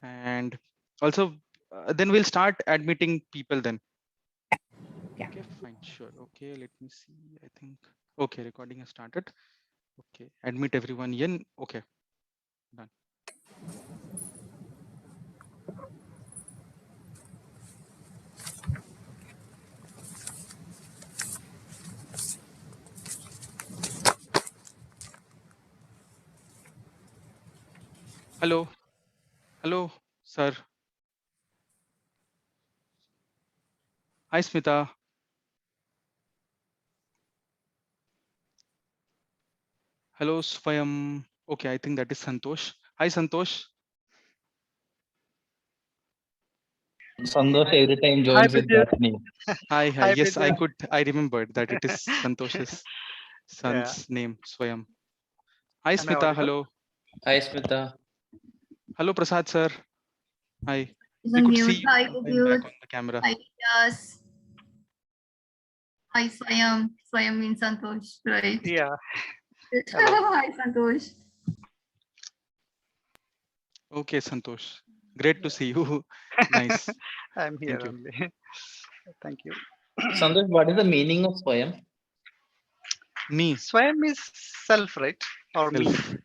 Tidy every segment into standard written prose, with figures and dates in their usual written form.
And also, then we'll start admitting people then. Yeah. Okay, fine, sure. Okay, let me see. I think, okay, recording has started. Okay, admit everyone in. Okay, done. Hello, hello, sir. Hi, Smita. Hello, Swayam. Okay, I think that is Santosh. Hi, Santosh. Sandosh every time Hi, joins with Pradyut. that name. Hi, hi. Hi, Yes, I Pradyut. could. I remembered that it is Santosh's Yeah. son's name, Swayam. Hi, Am I Smita. audible? Hello. Hi Smita. Hello, Prasad, sir. Hi. Is We on could see mute. you Hi, in back Pradyut. on the camera. Hi, yes. Hi, Swayam. Swayam means Santosh, right? Yeah. Hello. Hi, Santosh. Okay, Santosh. Great to see you. Nice. I'm here Thank you. only. Thank you. Sandosh, what is the meaning of Swayam? Me, Swayam is self, right? Or me? self.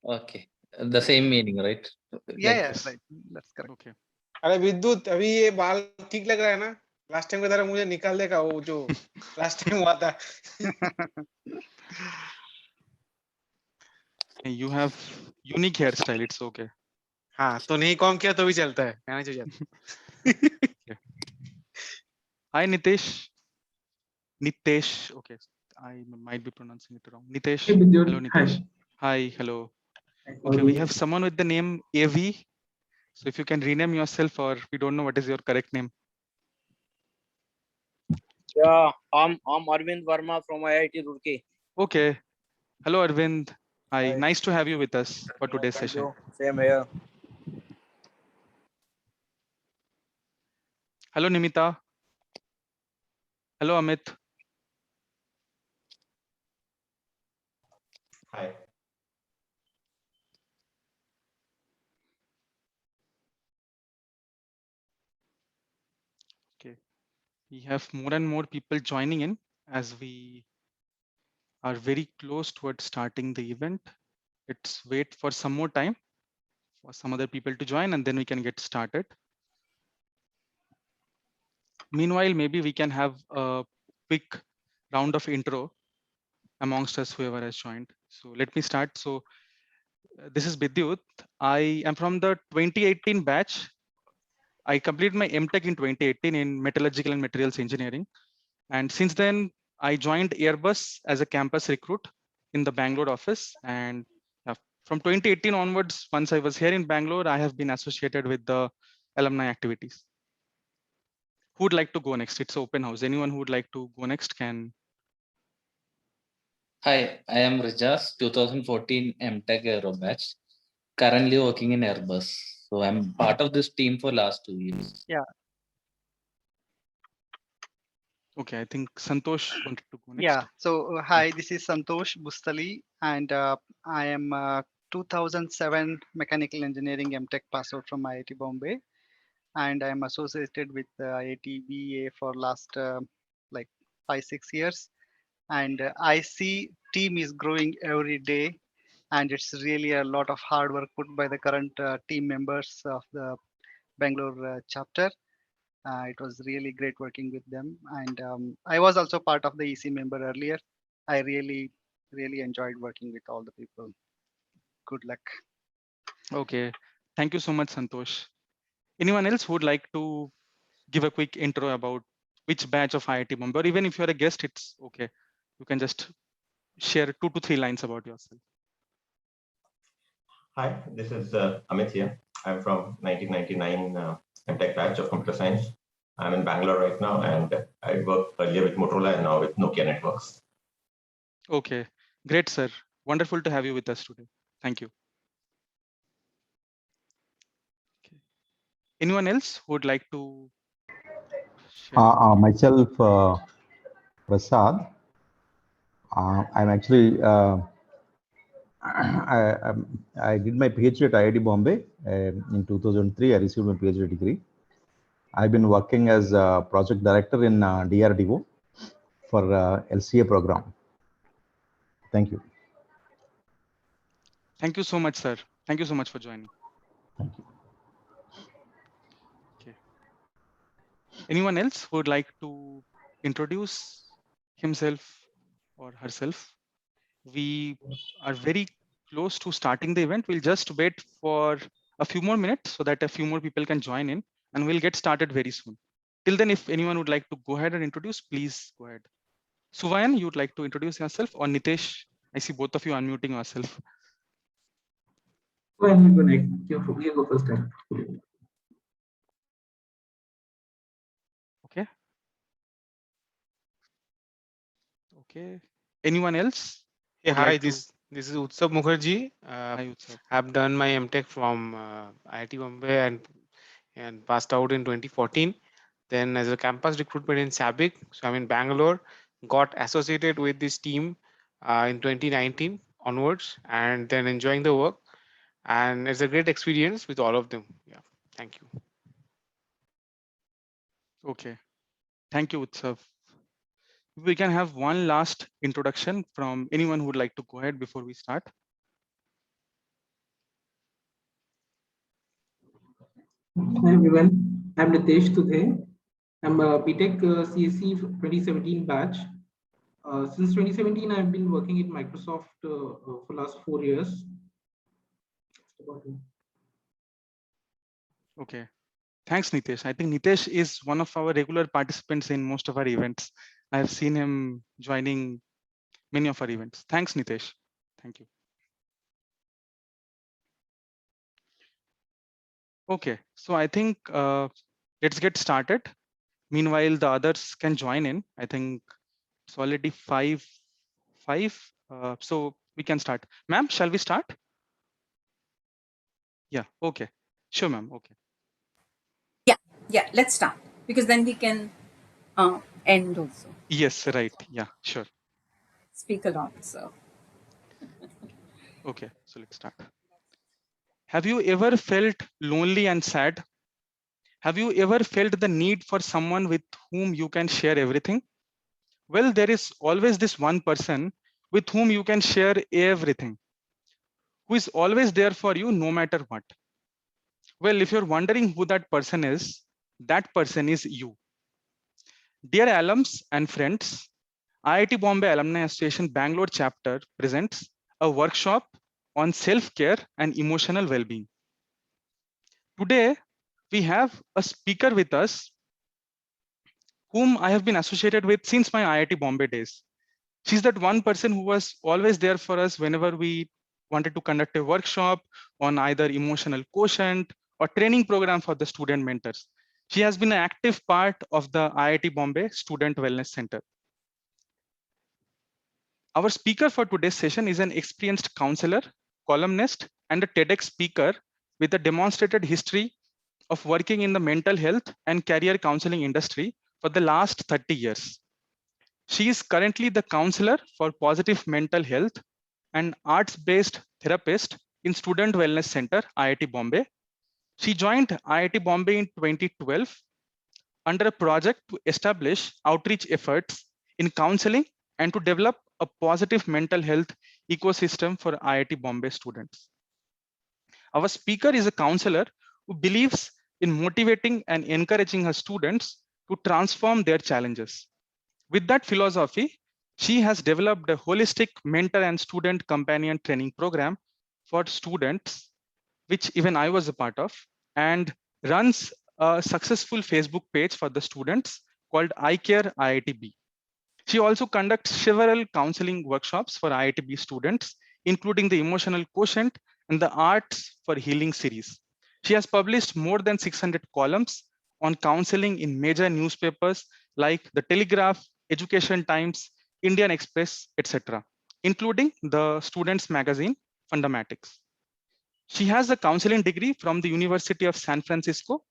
Okay. The same meaning, right? Yeah, Like yeah, Yes. right. That's correct. Okay. अरे विद्युत अभी ये बाल ठीक लग रहा है ना? लास्ट टाइम की तरह मुझे निकाल देगा वो जो लास्ट टाइम हुआ था. You have unique hairstyle. It's okay. हाँ तो नहीं कॉम किया तो भी चलता है. मैनेज हो जाता है. Hi, Nitesh. Nitesh. Okay. I might be pronouncing it wrong. Nitesh. Hey, Vidyut. Hello, Nitesh. Hi. Hello. Okay, we have someone with the name AV. So if you can rename yourself, or we don't know what is your correct name. Yeah, I'm Arvind Verma from IIT Roorkee. Okay. Hello, Arvind. Hi. Hi. Nice to have you with us for today's Thank session. you. Same here. Hello, Nimita. Hello, Amit. Hi. Okay. We have more and more people joining in as we are very close towards starting the event. Let's wait for some more time for some other people to join, and then we can get started. Meanwhile, maybe we can have a quick round of intro amongst us, whoever has joined. So let me start. So this is Bidyut. I am from the 2018 batch. I completed my MTech in 2018 in metallurgical and materials engineering. And since then, I joined Airbus as a campus recruit in the Bangalore office. And from 2018 onwards, once I was here in Bangalore, I have been associated with the alumni activities. Who would like to go next? It's open house. Anyone who would like to go next can. Hi, I am Rijas, 2014 MTech Aero batch. Currently working in Airbus. So I'm part of this team for last 2 years. Yeah. Okay, I think Santosh wanted to go next. Yeah. So, hi, this is Santosh Bustali, and I am 2007 Mechanical Engineering MTech pass out from IIT Bombay, and I am associated with IITB for last like 5-6 years. And I see team is growing every day, and it's really a lot of hard work put by the current team members of the Bangalore chapter. It was really great working with them, and I was also part of the EC member earlier. I really enjoyed working with all the people. Good luck. Okay, thank you so much, Santosh. Anyone else who would like to give a quick intro about which batch of IIT Bombay, or even if you're a guest, it's okay. You can just share 2 to 3 lines about yourself. Hi, this is Amit here. I'm from 1999 MTech batch of computer science. I'm in Bangalore right now, and I worked earlier with Motorola and now with Nokia Networks. Okay, great, sir. Wonderful to have you with us today. Thank you. Okay. Anyone else who would like to share? Myself, Prasad. I'm actually I did my PhD at IIT Bombay. In 2003, I received my PhD degree. I've been working as a project director in DRDO for LCA program. Thank you. Thank you so much, sir. Thank you so much for joining. Thank you. Okay. Anyone else who would like to introduce himself or herself? We are very close to starting the event. We'll just wait for a few more minutes so that a few more people can join in, and we'll get started very soon. Till then, if anyone would like to go ahead and introduce, please go ahead. Suvayan, you would like to introduce yourself, or Nitesh? I see both of you unmuting yourself. Go ahead, Nick. You go first time. Okay. Okay. Anyone else? Hey, Would hi, like to? this is Utsav Mukherjee. Hi, Utsav. I've done my MTech from IIT Bombay and passed out in 2014. Then as a campus recruitment in SABIC, so I'm in Bangalore, got associated with this team in 2019 onwards, and then enjoying the work. And it's a great experience with all of them. Yeah, thank you. Okay. Thank you, Utsav. We can have one last introduction from anyone who would like to go ahead before we start. Hi everyone, I'm Nitesh Tudhe. I'm a BTech CSC 2017 batch. Since 2017, I've been working at Microsoft for last 4 years. Okay. Thanks, Nitesh. I think Nitesh is one of our regular participants in most of our events. I have seen him joining many of our events. Thanks, Nitesh. Thank you. Okay, so I think let's get started. Meanwhile, the others can join in. I think it's already five. So we can start. Ma'am, shall we start? Yeah, okay. Sure, ma'am. Okay. Yeah, let's start because then we can end also. Yes, right. Yeah, sure. Speak a lot. So, Okay, so let's start. Have you ever felt lonely and sad? Have you ever felt the need for someone with whom you can share everything? Well, there is always this one person with whom you can share everything, who is always there for you no matter what. Well, if you're wondering who that person is you. Dear alums and friends, IIT Bombay Alumni Association Bangalore chapter presents a workshop on self-care and emotional well-being. Today, we have a speaker with us whom I have been associated with since my IIT Bombay days. She's that one person who was always there for us whenever we wanted to conduct a workshop on either emotional quotient or training program for the student mentors. She has been an active part of the IIT Bombay Student Wellness Center. Our speaker for today's session is an experienced counselor, columnist, and a TEDx speaker with a demonstrated history of working in the mental health and career counseling industry for the last 30 years. She is currently the counselor for positive mental health and arts-based therapist in Student Wellness Center, IIT Bombay. She joined IIT Bombay in 2012 under a project to establish outreach efforts in counseling and to develop a positive mental health ecosystem for IIT Bombay students. Our speaker is a counselor who believes in motivating and encouraging her students to transform their challenges. With that philosophy, she has developed a holistic mentor and student companion training program for students, which even I was a part of, and runs a successful Facebook page for the students called I Care IITB. She also conducts several counseling workshops for IITB students, including the Emotional Quotient and the Arts for Healing series. She has published more than 600 columns on counseling in major newspapers like The Telegraph, Education Times, Indian Express, etc., including the students' magazine, Fundamatics. She has a counseling degree from the University of San Francisco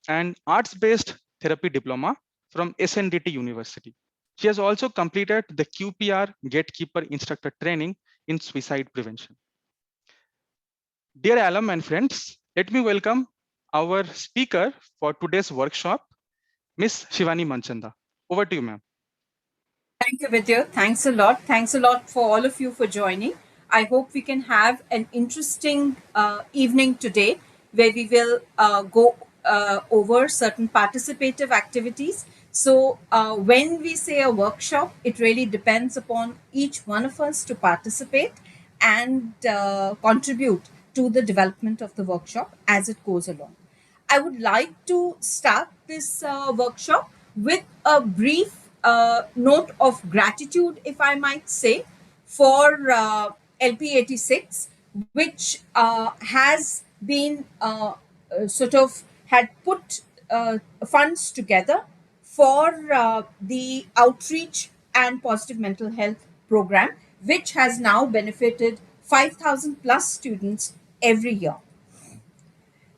and arts-based therapy diploma from SNDT University. She has also completed the QPR Gatekeeper Instructor Training in Suicide Prevention. Dear alum and friends, let me welcome our speaker for today's workshop, Miss Shivani Manchanda. Over to you, ma'am. Thank you, Vidya. Thanks a lot. Thanks a lot for all of you for joining. I hope we can have an interesting evening today where we will go over certain participative activities. So, when we say a workshop, it really depends upon each one of us to participate and contribute to the development of the workshop as it goes along. I would like to start this workshop with a brief note of gratitude, if I might say, for LP86, which has been sort of had put funds together for the outreach and positive mental health program, which has now benefited 5,000 plus students every year.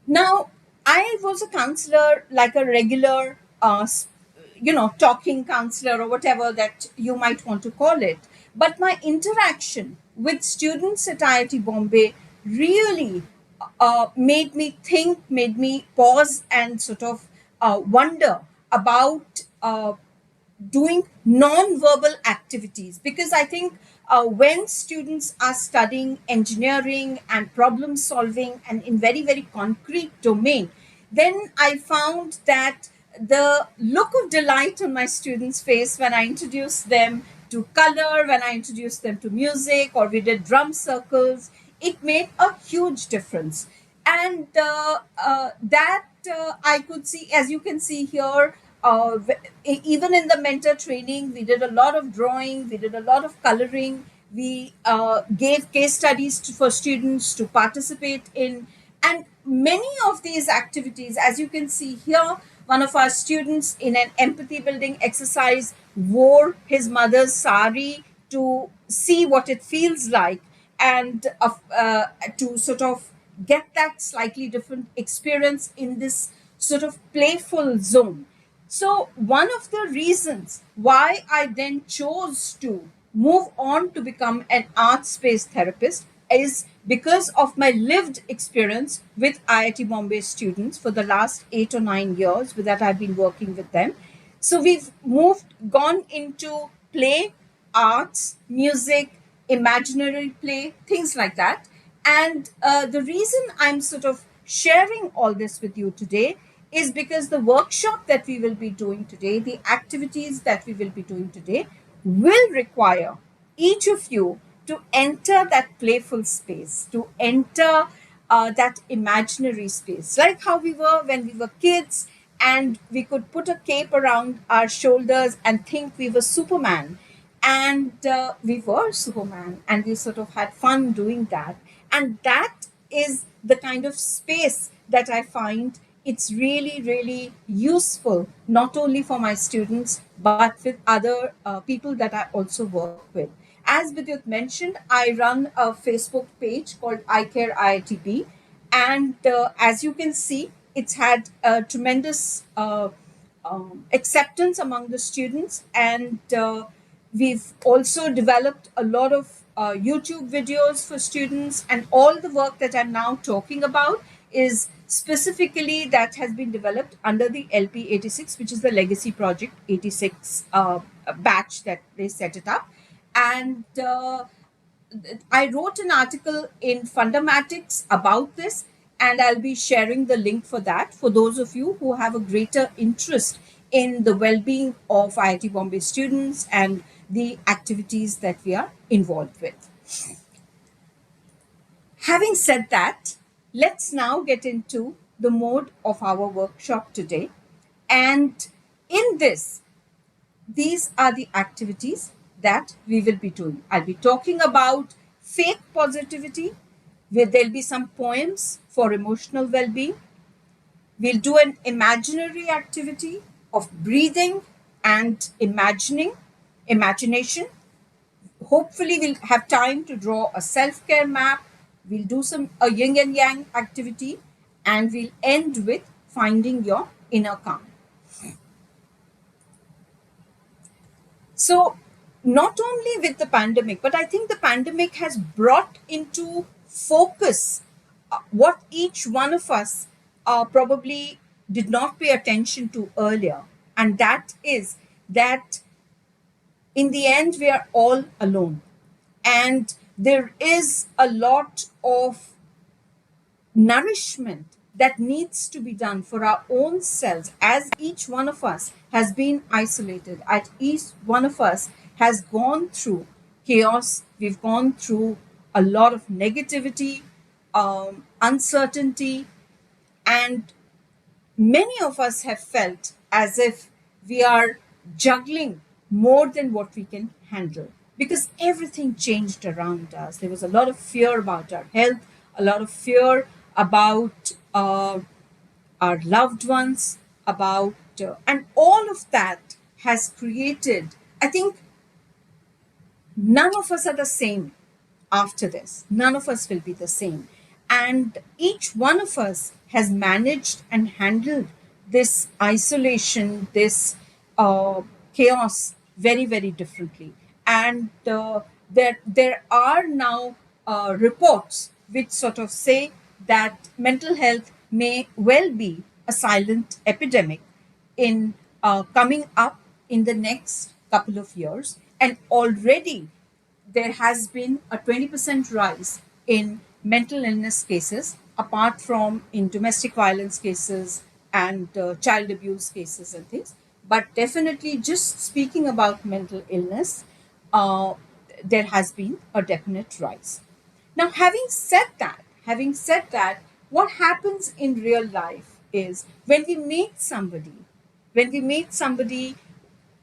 Now, I was a counselor, like a regular, talking counselor or whatever that you might want to call it. But my interaction with students at IIT Bombay really made me think, made me pause and sort of wonder about doing non-verbal activities, because I think when students are studying engineering and problem solving and in very very concrete domain, then I found that the look of delight on my students face when I introduced them to color, when I introduced them to music, or we did drum circles, it made a huge difference. And that I could see, as you can see here, even in the mentor training, we did a lot of drawing, we did a lot of coloring, we gave case studies for students to participate in. And many of these activities, as you can see here, one of our students in an empathy building exercise wore his mother's sari to see what it feels like, and to sort of get that slightly different experience in this sort of playful zone. So, one of the reasons why I then chose to move on to become an arts based therapist is because of my lived experience with IIT Bombay students for the last 8 or 9 years that I've been working with them. So, we've gone into play, arts, music, imaginary play, things like that. And the reason I'm sort of sharing all this with you today is because the workshop that we will be doing today, the activities that we will be doing today, will require each of you to enter that playful space, to enter that imaginary space, like how we were when we were kids and we could put a cape around our shoulders and think we were Superman. And we were Superman, and we sort of had fun doing that. And that is the kind of space that I find it's really, really useful, not only for my students, but with other people that I also work with. As Vidyut mentioned, I run a Facebook page called I Care IITB. And as you can see, it's had a tremendous acceptance among the students. And we've also developed a lot of YouTube videos for students. And all the work that I'm now talking about is specifically that has been developed under the LP86, which is the Legacy Project 86 batch that they set it up. And I wrote an article in Fundamatics about this, and I'll be sharing the link for that for those of you who have a greater interest in the well-being of IIT Bombay students and the activities that we are involved with. Having said that, let's now get into the mode of our workshop today. And in this, these are the activities that we will be doing. I'll be talking about fake positivity, where there'll be some poems for emotional well-being. We'll do an imaginary activity of breathing and imagination. Hopefully, we'll have time to draw a self-care map. We'll do a yin and yang activity, and we'll end with finding your inner calm. So, not only with the pandemic, but I think the pandemic has brought into focus what each one of us probably did not pay attention to earlier, and that is that in the end we are all alone, and there is a lot of nourishment that needs to be done for our own selves, as each one of us has been isolated, as each one of us has gone through chaos, we've gone through a lot of negativity, uncertainty, and many of us have felt as if we are juggling more than what we can handle, because everything changed around us. There was a lot of fear about our health, a lot of fear about our loved ones, about, and all of that has created, I think, none of us are the same after this. None of us will be the same. And each one of us has managed and handled this isolation, this chaos very, very differently. And there are now reports which sort of say that mental health may well be a silent epidemic in coming up in the next couple of years. And already there has been a 20% rise in mental illness cases, apart from in domestic violence cases and child abuse cases and things. But definitely, just speaking about mental illness, uh, there has been a definite rise. Now, having said that, what happens in real life is when we meet somebody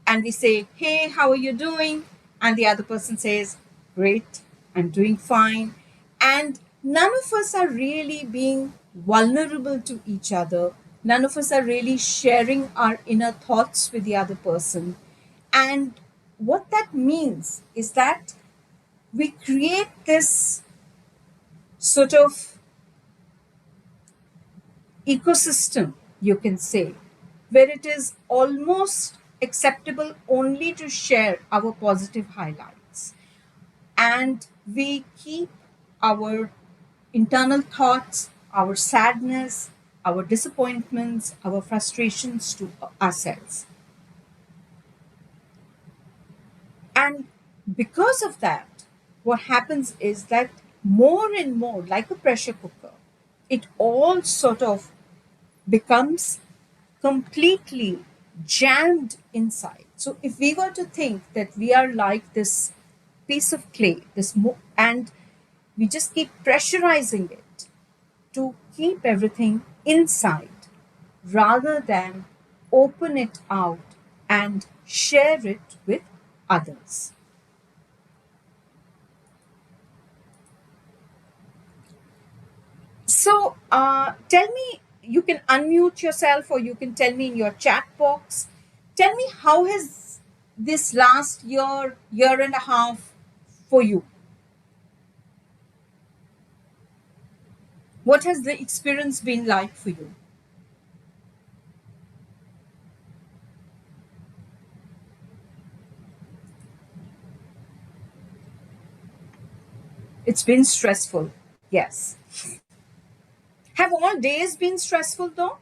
and we say, "Hey, how are you doing?" And the other person says, "Great, I'm doing fine." And none of us are really being vulnerable to each other. None of us are really sharing our inner thoughts with the other person. And what that means is that we create this sort of ecosystem, you can say, where it is almost acceptable only to share our positive highlights. And we keep our internal thoughts, our sadness, our disappointments, our frustrations to ourselves. And because of that, what happens is that more and more, like a pressure cooker, it all sort of becomes completely jammed inside. So if we were to think that we are like this piece of clay, and we just keep pressurizing it to keep everything inside rather than open it out and share it with others. So tell me, you can unmute yourself or you can tell me in your chat box. Tell me, how has this last year and a half for you? What has the experience been like for you? It's been stressful, yes. Have all days been stressful though?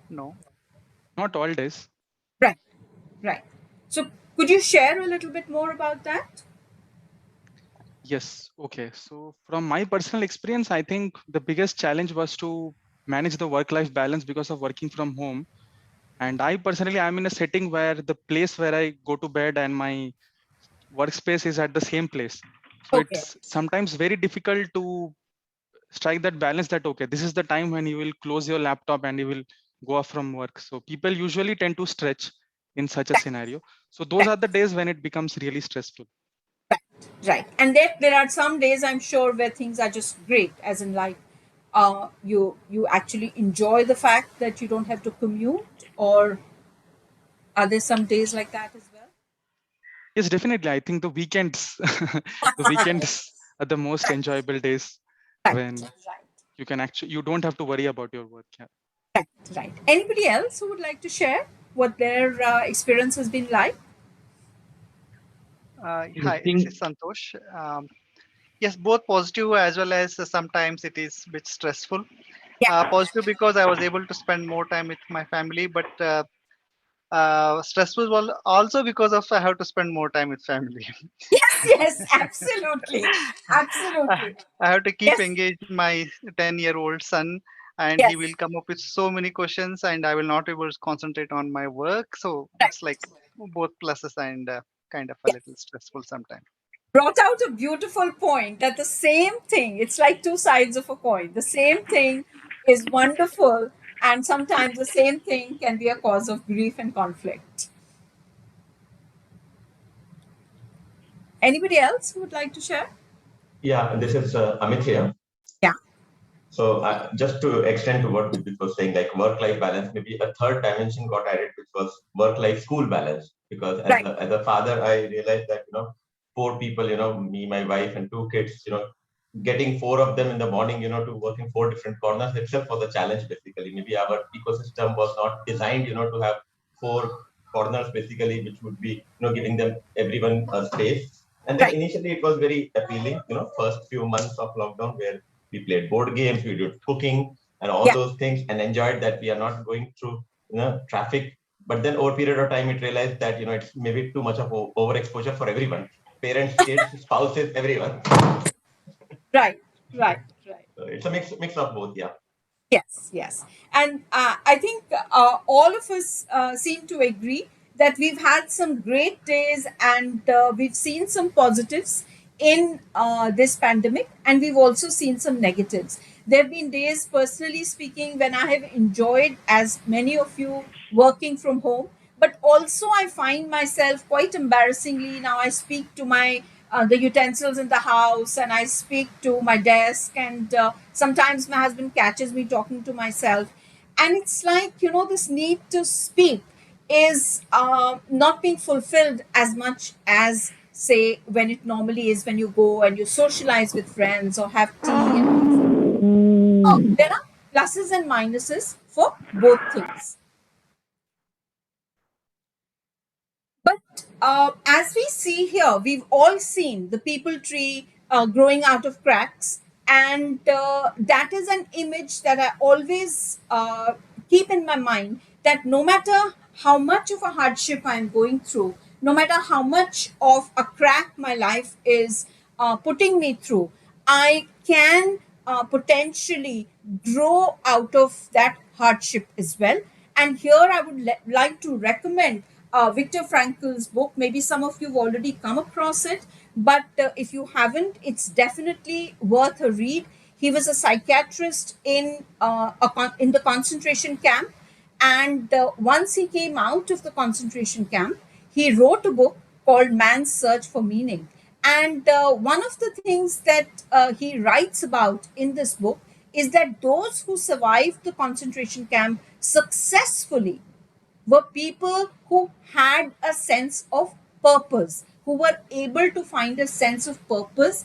No. Not all days. Right, right. So could you share a little bit more about that? Yes. Okay. So from my personal experience, I think the biggest challenge was to manage the work-life balance because of working from home. And I personally, I'm in a setting where the place where I go to bed and my workspace is at the same place. So Okay, it's sometimes very difficult to strike that balance that, okay, this is the time when you will close your laptop and you will go off from work. So people usually tend to stretch in such a scenario. So those are the days when it becomes really stressful. right. And there are some days, I'm sure, where things are just great, as in like you actually enjoy the fact that you don't have to commute, or are there some days like that as well? Yes, definitely. I think the weekends, the weekends are the most enjoyable days Right, when right, you don't have to worry about your work. Yeah. right, right. Anybody else who would like to share what their experience has been like? Hi, I this is think Santosh. Yes, both positive as well as sometimes it is a bit stressful. Yeah. Positive because I was able to spend more time with my family, but stressful also because of I have to spend more time with family. Yes, absolutely. Absolutely. I have to keep Yes, engaged my 10-year-old son, and he will yes. come up with so many questions, and I will not able to concentrate on my work. So Right. it's like both pluses and kind of a Yes. little stressful sometimes. Brought out a beautiful point that the same thing, it's like two sides of a coin. The same thing is wonderful, and sometimes the same thing can be a cause of grief and conflict. Anybody else who would like to share? Yeah, this is Amit here. Yeah. So just to extend to what Vidit was saying, like work-life balance, maybe a third dimension got added, which was work-life school balance. Because Right. as a father, I realized that four people, me, my wife, and two kids, getting four of them in the morning, to work in four different corners itself was a challenge. Basically, maybe our ecosystem was not designed, to have four corners basically, which would be, giving them everyone a space. And then Right. initially it was very appealing, first few months of lockdown where we played board games, we did cooking and all Yeah. those things and enjoyed that we are not going through traffic. But then over a period of time, it realized that it's maybe too much of overexposure for everyone, parents, kids, spouses, everyone. Right. Right. Right. So it's a mix of both, yeah. Yes, yes. And I think all of us seem to agree that we've had some great days and we've seen some positives in this pandemic, and we've also seen some negatives. There have been days, personally speaking, when I have enjoyed, as many of you, working from home. But also, I find myself quite embarrassingly now. I speak to my the utensils in the house, and I speak to my desk, and sometimes my husband catches me talking to myself, and it's like, this need to speak is not being fulfilled as much as, say, when it normally is, when you go and you socialize with friends or have tea and things like that. So there are pluses and minuses for both things. But as we see here, we've all seen the people tree growing out of cracks. And that is an image that I always keep in my mind, that no matter how much of a hardship I'm going through, no matter how much of a crack my life is putting me through, I can potentially grow out of that hardship as well. And here I would like to recommend Viktor Frankl's book. Maybe some of you have already come across it, but if you haven't, it's definitely worth a read. He was a psychiatrist in the concentration camp, and once he came out of the concentration camp, he wrote a book called Man's Search for Meaning. And one of the things that he writes about in this book is that those who survived the concentration camp successfully were people who had a sense of purpose, who were able to find a sense of purpose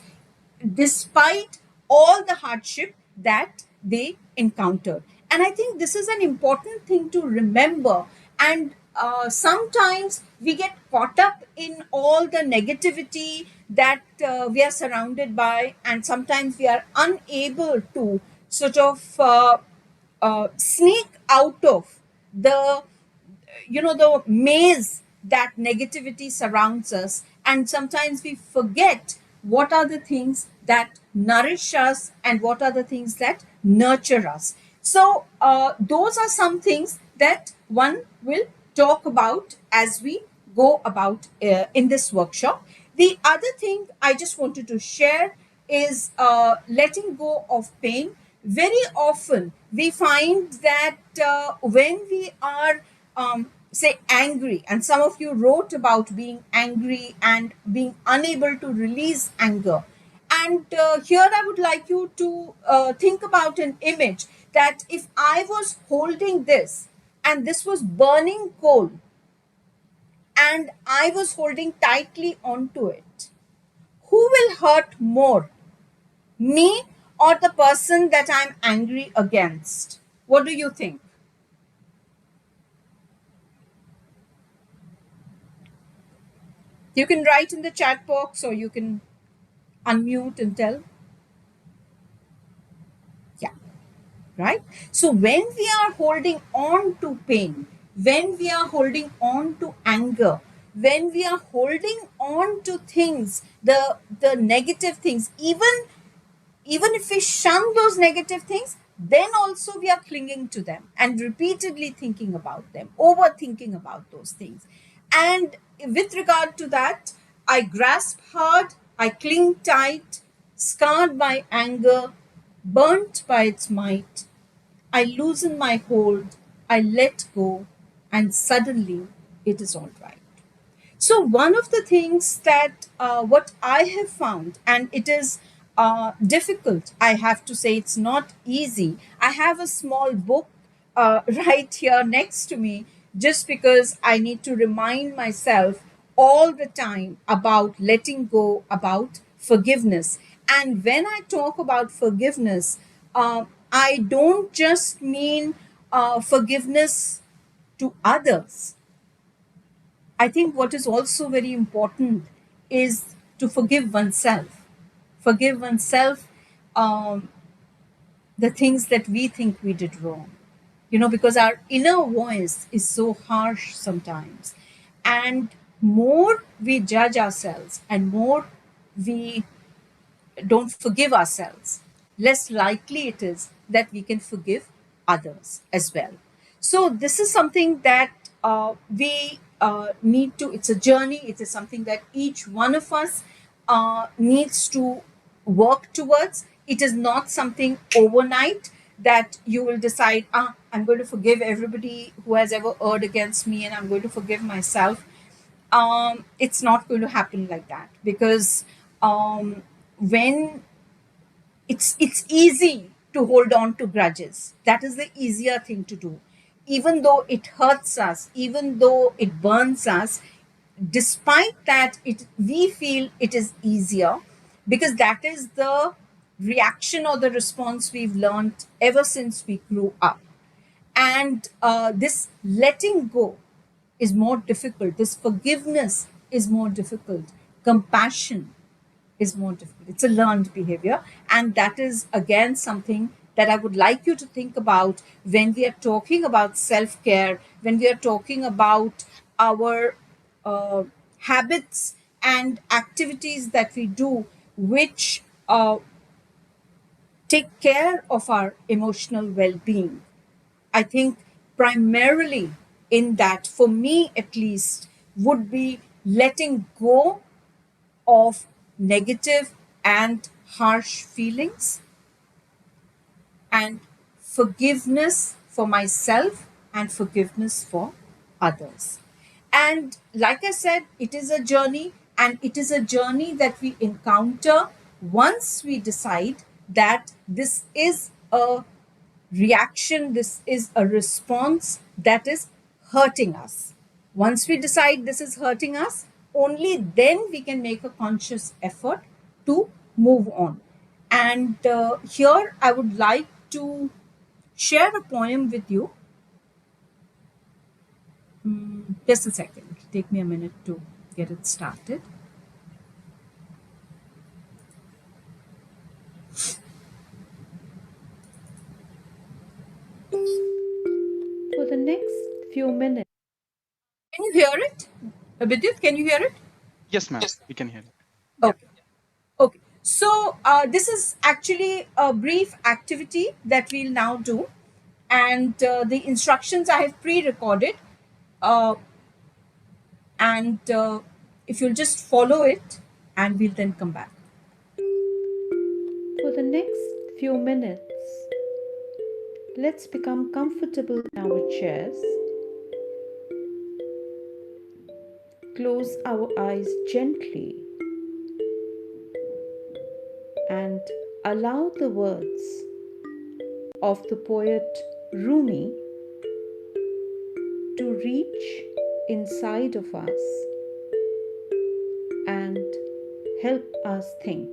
despite all the hardship that they encountered. And I think this is an important thing to remember. And sometimes we get caught up in all the negativity that we are surrounded by, and sometimes we are unable to sort of sneak out of the the maze that negativity surrounds us, and sometimes we forget what are the things that nourish us and what are the things that nurture us. So those are some things that one will talk about as we go about in this workshop. The other thing I just wanted to share is letting go of pain. Very often we find that when we are say angry, and some of you wrote about being angry and being unable to release anger, and here I would like you to think about an image, that if I was holding this and this was burning coal and I was holding tightly onto it, who will hurt more, me or the person that I'm angry against? What do you think? You can write in the chat box, or you can Unmute and tell. Yeah, right? So when we are holding on to pain, when we are holding on to anger, when we are holding on to things, the negative things, even if we shun those negative things, then also we are clinging to them and repeatedly thinking about them, overthinking about those things. And with regard to that, I grasp hard, I cling tight, scarred by anger, burnt by its might. I loosen my hold, I let go, and suddenly it is all right. So one of the things that what I have found, and it is difficult, I have to say, it's not easy. I have a small book right here next to me, just because I need to remind myself all the time about letting go, about forgiveness. And when I talk about forgiveness, I don't just mean forgiveness to others. I think what is also very important is to forgive oneself. Forgive oneself um, the things that we think we did wrong. Because our inner voice is so harsh sometimes. And more we judge ourselves and more we don't forgive ourselves, less likely it is that we can forgive others as well. So, this is something that we need to, it's a journey, it is something that each one of us needs to work towards. It is not something overnight that you will decide, I'm going to forgive everybody who has ever erred against me and I'm going to forgive myself. It's not going to happen like that, because when it's easy to hold on to grudges. That is the easier thing to do. Even though it hurts us, even though it burns us, despite that, we feel it is easier, because that is the reaction or the response we've learned ever since we grew up. And this letting go is more difficult. This forgiveness is more difficult. Compassion is more difficult. It's a learned behavior. And that is, again, something that I would like you to think about when we are talking about self care, when we are talking about our uh, habits and activities that we do, which take care of our emotional well being. I think primarily in that, for me at least, would be letting go of negative and harsh feelings, and forgiveness for myself and forgiveness for others. And like I said, it is a journey, and it is a journey that we encounter once we decide that this is a reaction, this is a response that is hurting us. Once we decide this is hurting us, only then we can make a conscious effort to move on. And here I would like to share a poem with you. Just a second, it'll take me a minute to get it started. For the next few minutes. Can you hear it? Vidyut, can you hear it? Yes, ma'am. We can hear it. Okay. Okay. So this is actually a brief activity that we'll now do. And the instructions I have pre-recorded. And if you'll just follow it, and we'll then come back. For the next few minutes, let's become comfortable in our chairs. Close our eyes gently and allow the words of the poet Rumi to reach inside of us and help us think.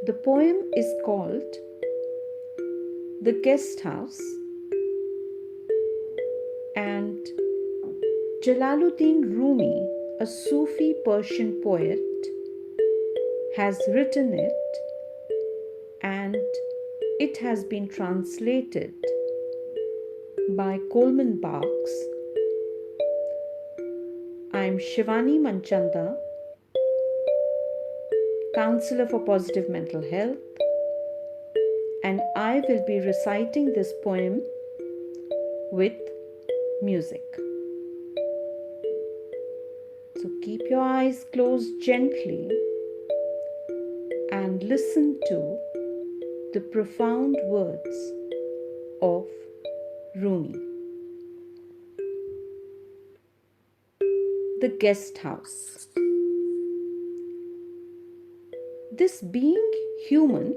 The poem is called The Guest House, and Jalaluddin Rumi a Sufi Persian poet, has written it and it has been translated by Coleman Barks. I'm Shivani Manchanda, Counselor for Positive Mental Health, and I will be reciting this poem with music. So keep your eyes closed gently and listen to the profound words of Rumi. The Guest House. This being human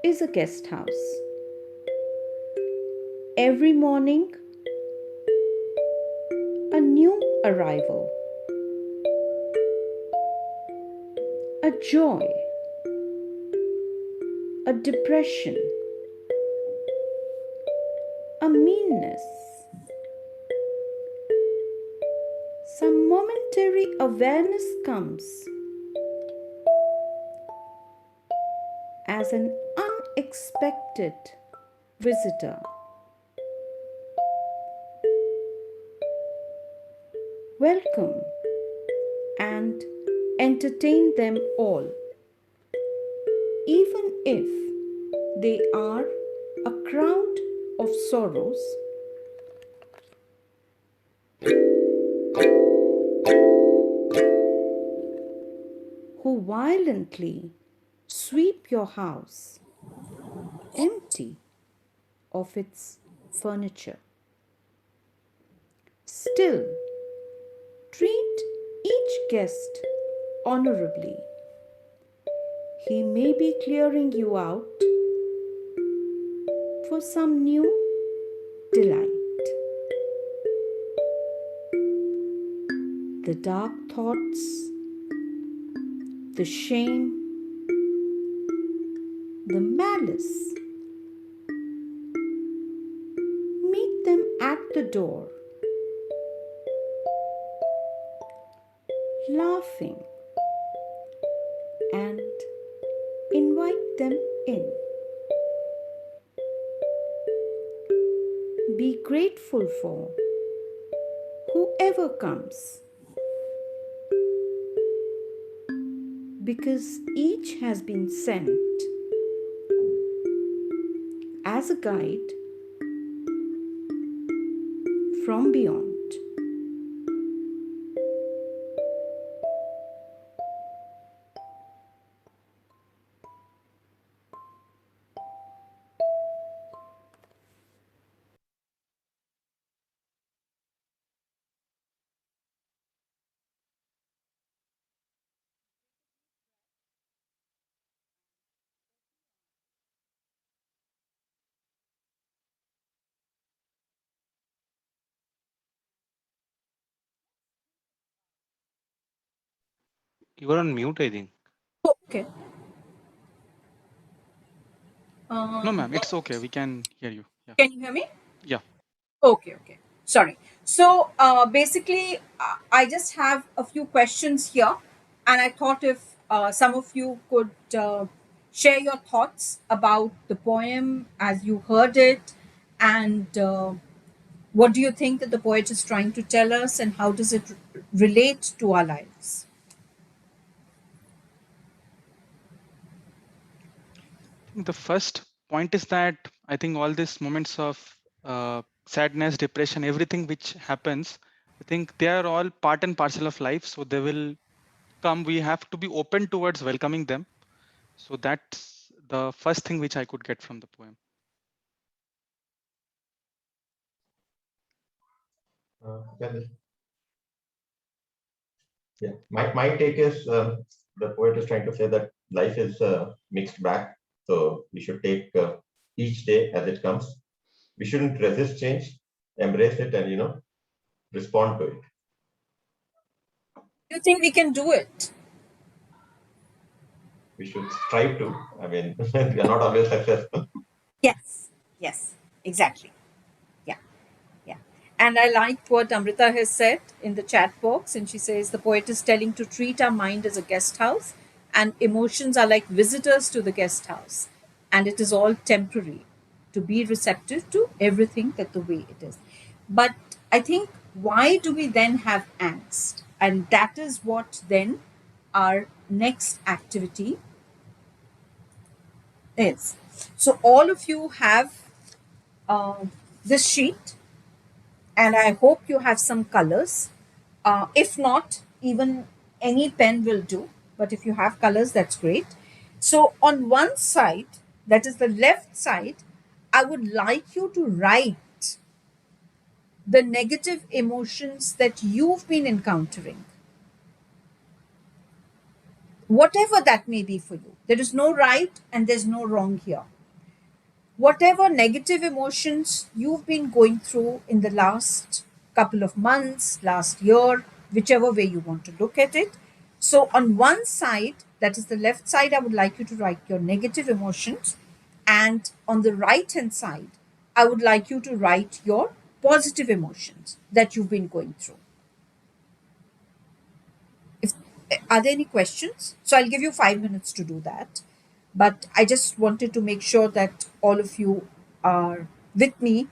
is a guest house. Every morning, a new arrival, a joy, a depression, a meanness, some momentary awareness comes as an unexpected visitor. Welcome and entertain them all, even if they are a crowd of sorrows, who violently sweep your house empty of its furniture. Still, treat each guest honorably. He may be clearing you out for some new delight. The dark thoughts, the shame, the malice, meet them at the door, laughing, and invite them in. Be grateful for whoever comes, because each has been sent as a guide from beyond. You are on mute, I think. Okay. No, ma'am, it's okay. We can hear you. Yeah. Can you hear me? Yeah. Okay, okay. Sorry. So basically, I just have a few questions here, and I thought if some of you could share your thoughts about the poem as you heard it, and what do you think that the poet is trying to tell us, and how does it relate to our lives? I think the first point is that I think all these moments of sadness, depression, everything which happens, I think they are all part and parcel of life. So they will come. We have to be open towards welcoming them. So that's the first thing which I could get from the poem. Well, yeah, my take is the poet is trying to say that life is a mixed bag. So we should take each day as it comes. We shouldn't resist change, embrace it, and respond to it. Do you think we can do it? We should strive to. I mean, we are not always successful. Yes, yes, exactly. Yeah, yeah. And I like what Amrita has said in the chat box. And she says, the poet is telling to treat our mind as a guest house, and emotions are like visitors to the guest house. And it is all temporary, to be receptive to everything that the way it is. But I think, why do we then have angst? And that is what then our next activity is. So all of you have this sheet, and I hope you have some colors. If not, even any pen will do. But if you have colors, that's great. So on one side, that is the left side, I would like you to write the negative emotions that you've been encountering, whatever that may be for you. There is no right and there's no wrong here. Whatever negative emotions you've been going through in the last couple of months, last year, whichever way you want to look at it. So, on one side, that is the left side, I would like you to write your negative emotions. And on the right hand side, I would like you to write your positive emotions that you've been going through. If, are there any questions? So, I'll give you 5 minutes to do that. But I just wanted to make sure that all of you are with me.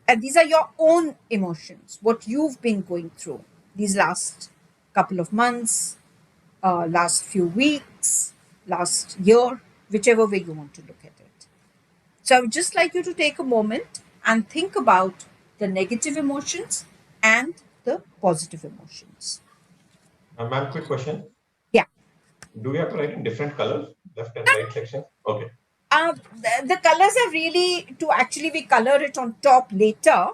And these are your own emotions, what you've been going through these last couple of months, last few weeks, last year, whichever way you want to look at it. So I would just like you to take a moment and think about the negative emotions and the positive emotions. Ma'am, quick question. Yeah. Do we have to write in different colors, left and right section? Okay. The colors are really to actually we color it on top later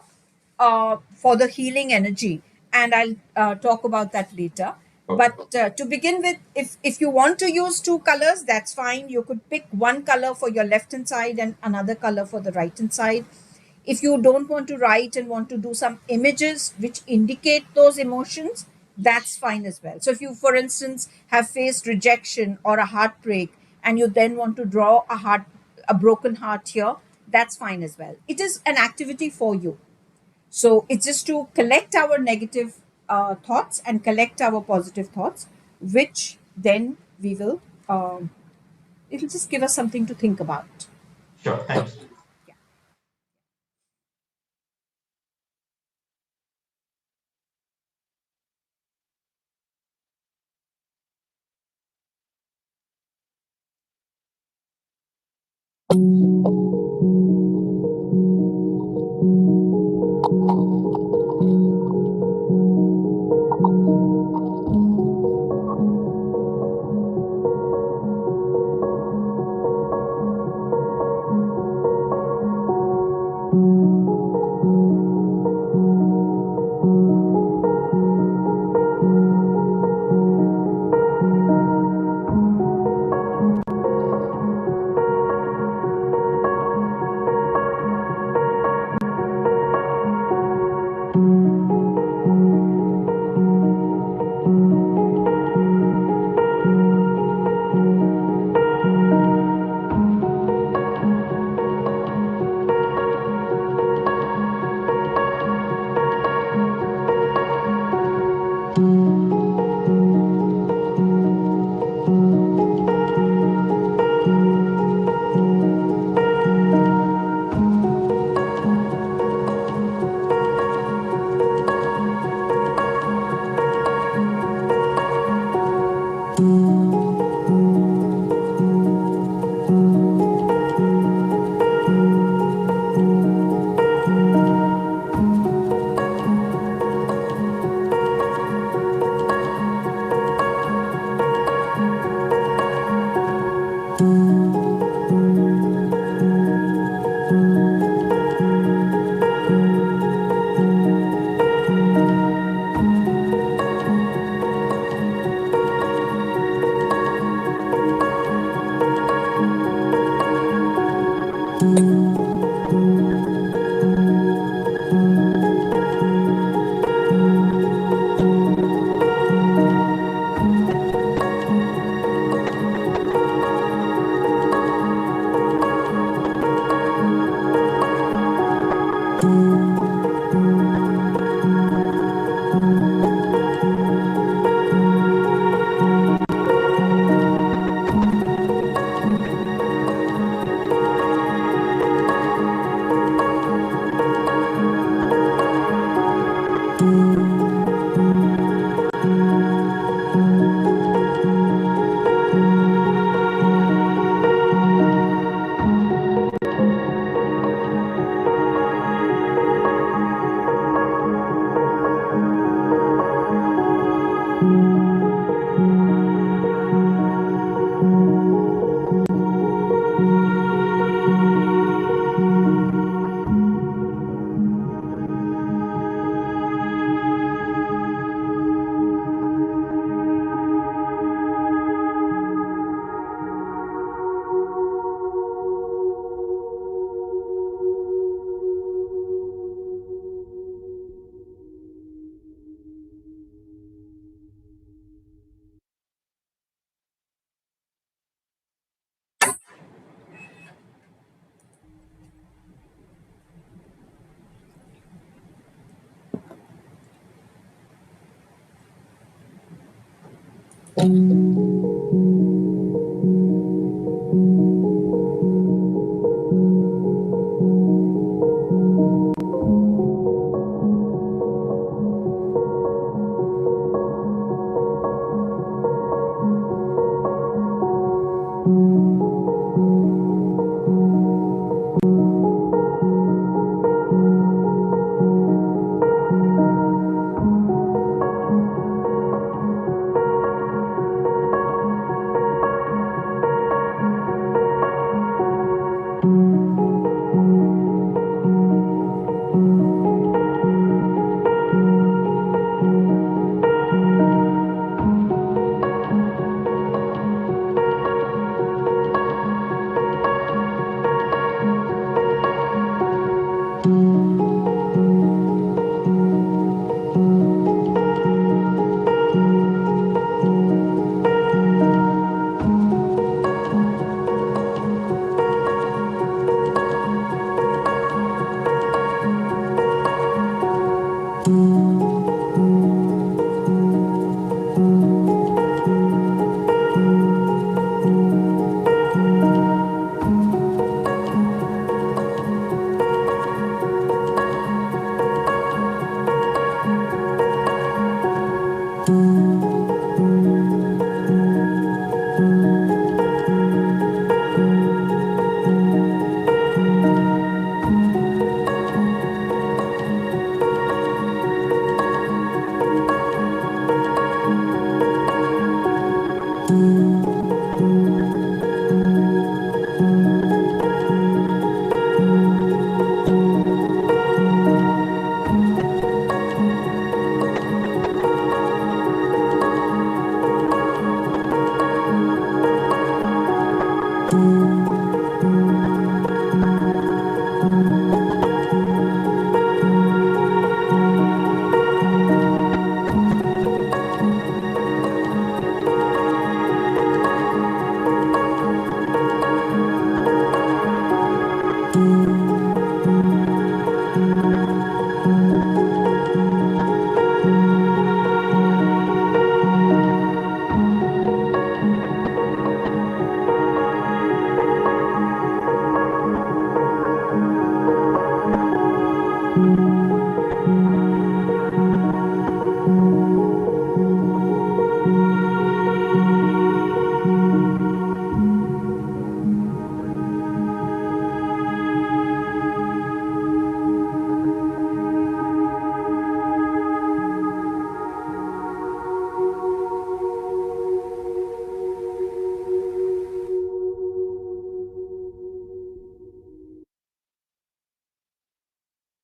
for the healing energy, and I'll talk about that later. Okay. But to begin with, if you want to use two colors, that's fine. You could pick one color for your left hand side and another color for the right hand side. If you don't want to write and want to do some images which indicate those emotions, that's fine as well. So if you, for instance, have faced rejection or a heartbreak and you then want to draw a broken heart here, that's fine as well. It is an activity for you. So it's just to collect our negative thoughts and collect our positive thoughts, which then we will, it'll just give us something to think about. Sure, thanks.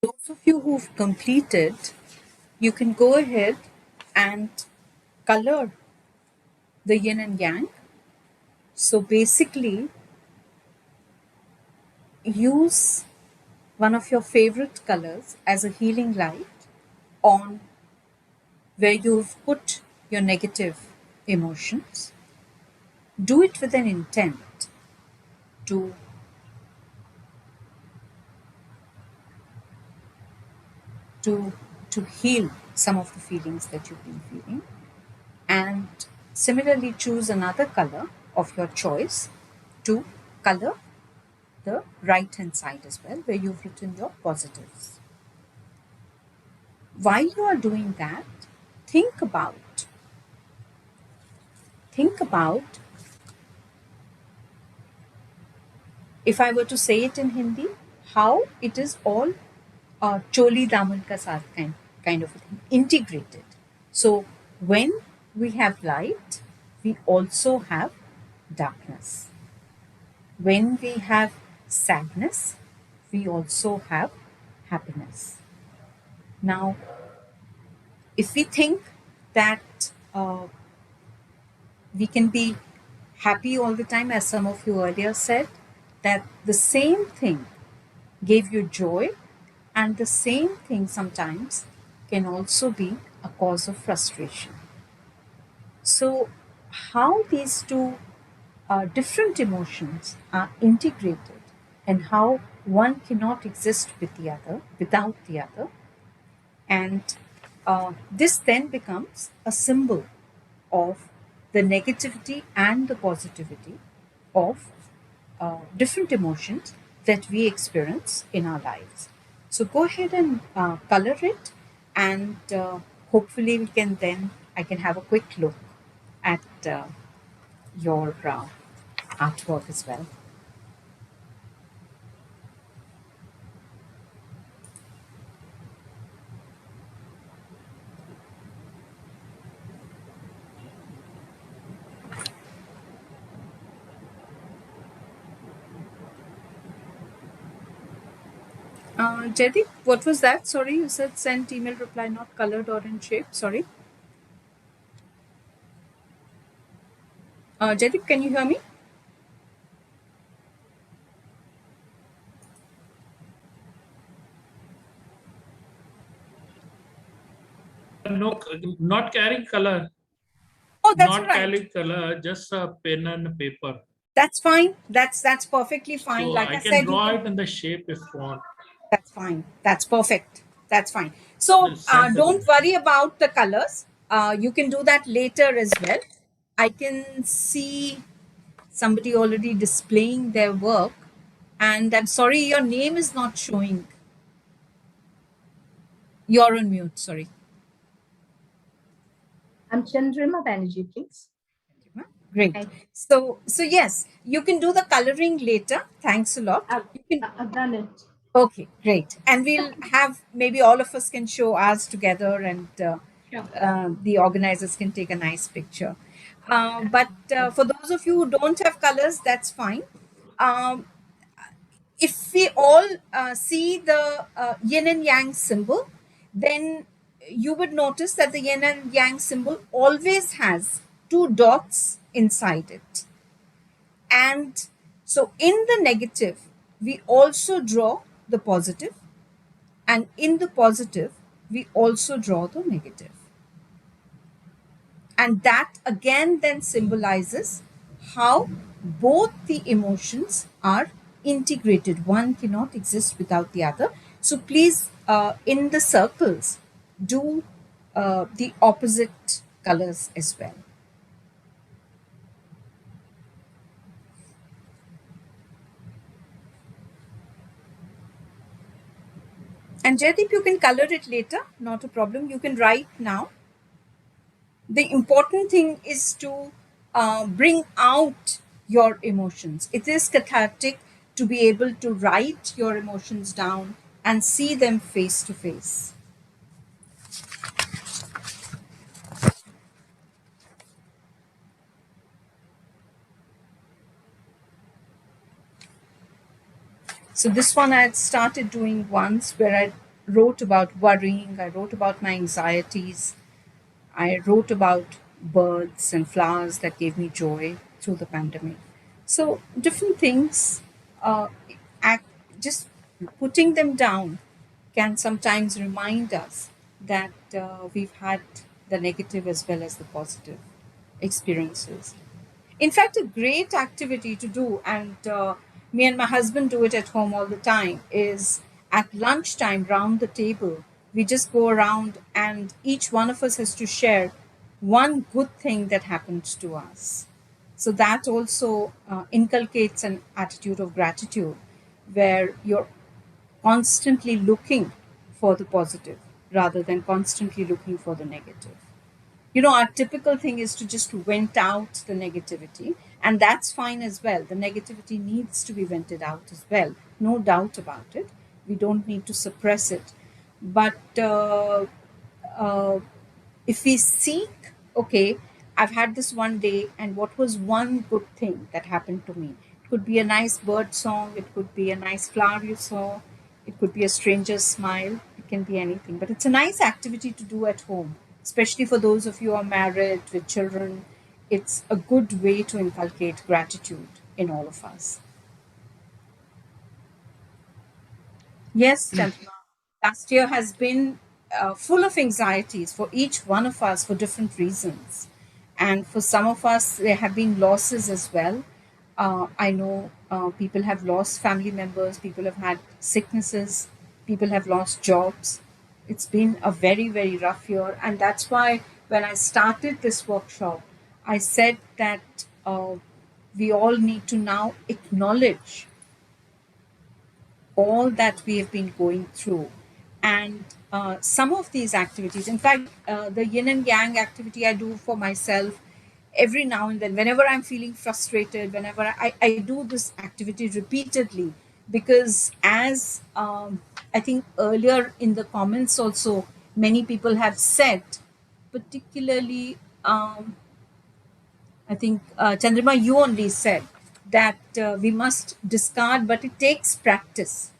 Those of you who've completed, you can go ahead and color the yin and yang. So basically, use one of your favorite colors as a healing light on where you've put your negative emotions. Do it with an intent to heal some of the feelings that you've been feeling. And similarly, choose another color of your choice to color the right hand side as well, where you've written your positives. While you are doing that, think about if I were to say it in Hindi, how it is all choli daman ka saath kind of a thing, integrated. So when we have light, we also have darkness. When we have sadness, we also have happiness. Now, if we think that we can be happy all the time, as some of you earlier said, that the same thing gave you joy, and the same thing sometimes can also be a cause of frustration. So, how these two different emotions are integrated and how one cannot exist without the other, and this then becomes a symbol of the negativity and the positivity of different emotions that we experience in our lives. So go ahead and color it, and hopefully I can have a quick look at your artwork as well. Jaideep, what was that? Sorry, you said sent email reply not colored or in shape. Sorry. Jaideep, can you hear me? No, not carrying color. Oh, that's not right. carrying color, just a pen and paper. That's fine. That's perfectly fine. So Like I I can said, you draw can. it in the shape if you want. That's fine. That's perfect. That's fine. So Just send don't again. worry about the colors. You can do that later as well. I can see somebody already displaying their work. And I'm sorry, your name is not showing. You're on mute. Sorry. I'm Chandrima Banerjee, please. Great. So yes, you can do the coloring later. Thanks a lot. I've done it. Okay, great. And we'll have, maybe all of us can show ours together, and the organizers can take a nice picture. But for those of you who don't have colors, that's fine. If we all see the yin and yang symbol, then you would notice that the yin and yang symbol always has two dots inside it. And so in the negative, we also draw the positive, and in the positive, we also draw the negative. And that again then symbolizes how both the emotions are integrated. One cannot exist without the other. So please, in the circles, do the opposite colors as well. And Jaideep, you can color it later, not a problem. You can write now. The important thing is to bring out your emotions. It is cathartic to be able to write your emotions down and see them face to face. So this one I had started doing once, where I wrote about worrying, I wrote about my anxieties, I wrote about birds and flowers that gave me joy through the pandemic. So different things, act, just putting them down can sometimes remind us that we've had the negative as well as the positive experiences. In fact, a great activity to do, and me and my husband do it at home all the time, is at lunchtime round the table, we just go around and each one of us has to share one good thing that happened to us. So that also inculcates an attitude of gratitude, where you're constantly looking for the positive rather than constantly looking for the negative. You know, our typical thing is to just vent out the negativity, and that's fine as well. The negativity needs to be vented out as well, no doubt about it. We don't need to suppress it. But uh, if we seek, okay, I've had this one day, and what was one good thing that happened to me? It could be a nice bird song, it could be a nice flower you saw, it could be a stranger's smile, it can be anything. But it's a nice activity to do at home, especially for those of you who are married with children. It's a good way to inculcate gratitude in all of us. Yes, Chandra. Last year has been full of anxieties for each one of us for different reasons. And for some of us, there have been losses as well. I know people have lost family members, people have had sicknesses, people have lost jobs. It's been a very, very rough year. And that's why when I started this workshop, I said that we all need to now acknowledge all that we have been going through. And some of these activities, in fact, the yin and yang activity I do for myself every now and then, whenever I'm feeling frustrated, whenever I do this activity repeatedly, because as I think earlier in the comments also, many people have said, particularly, I think, Chandrima, you only said that we must discard, but it takes practice.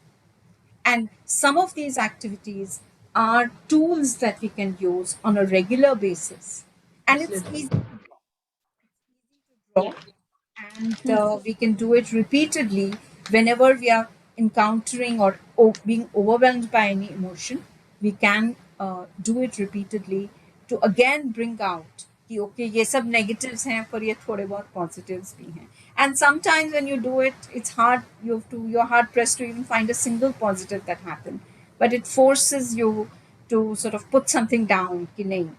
And some of these activities are tools that we can use on a regular basis. And it's easy to draw, and we can do it repeatedly whenever we are encountering or being overwhelmed by any emotion. We can do it repeatedly to again bring out कि okay ये सब negatives हैं पर ये थोड़े बहुत positives भी हैं. And sometimes when you do it, it's hard, you're hard pressed to even find a single positive that happened, but it forces you to sort of put something down कि नहीं,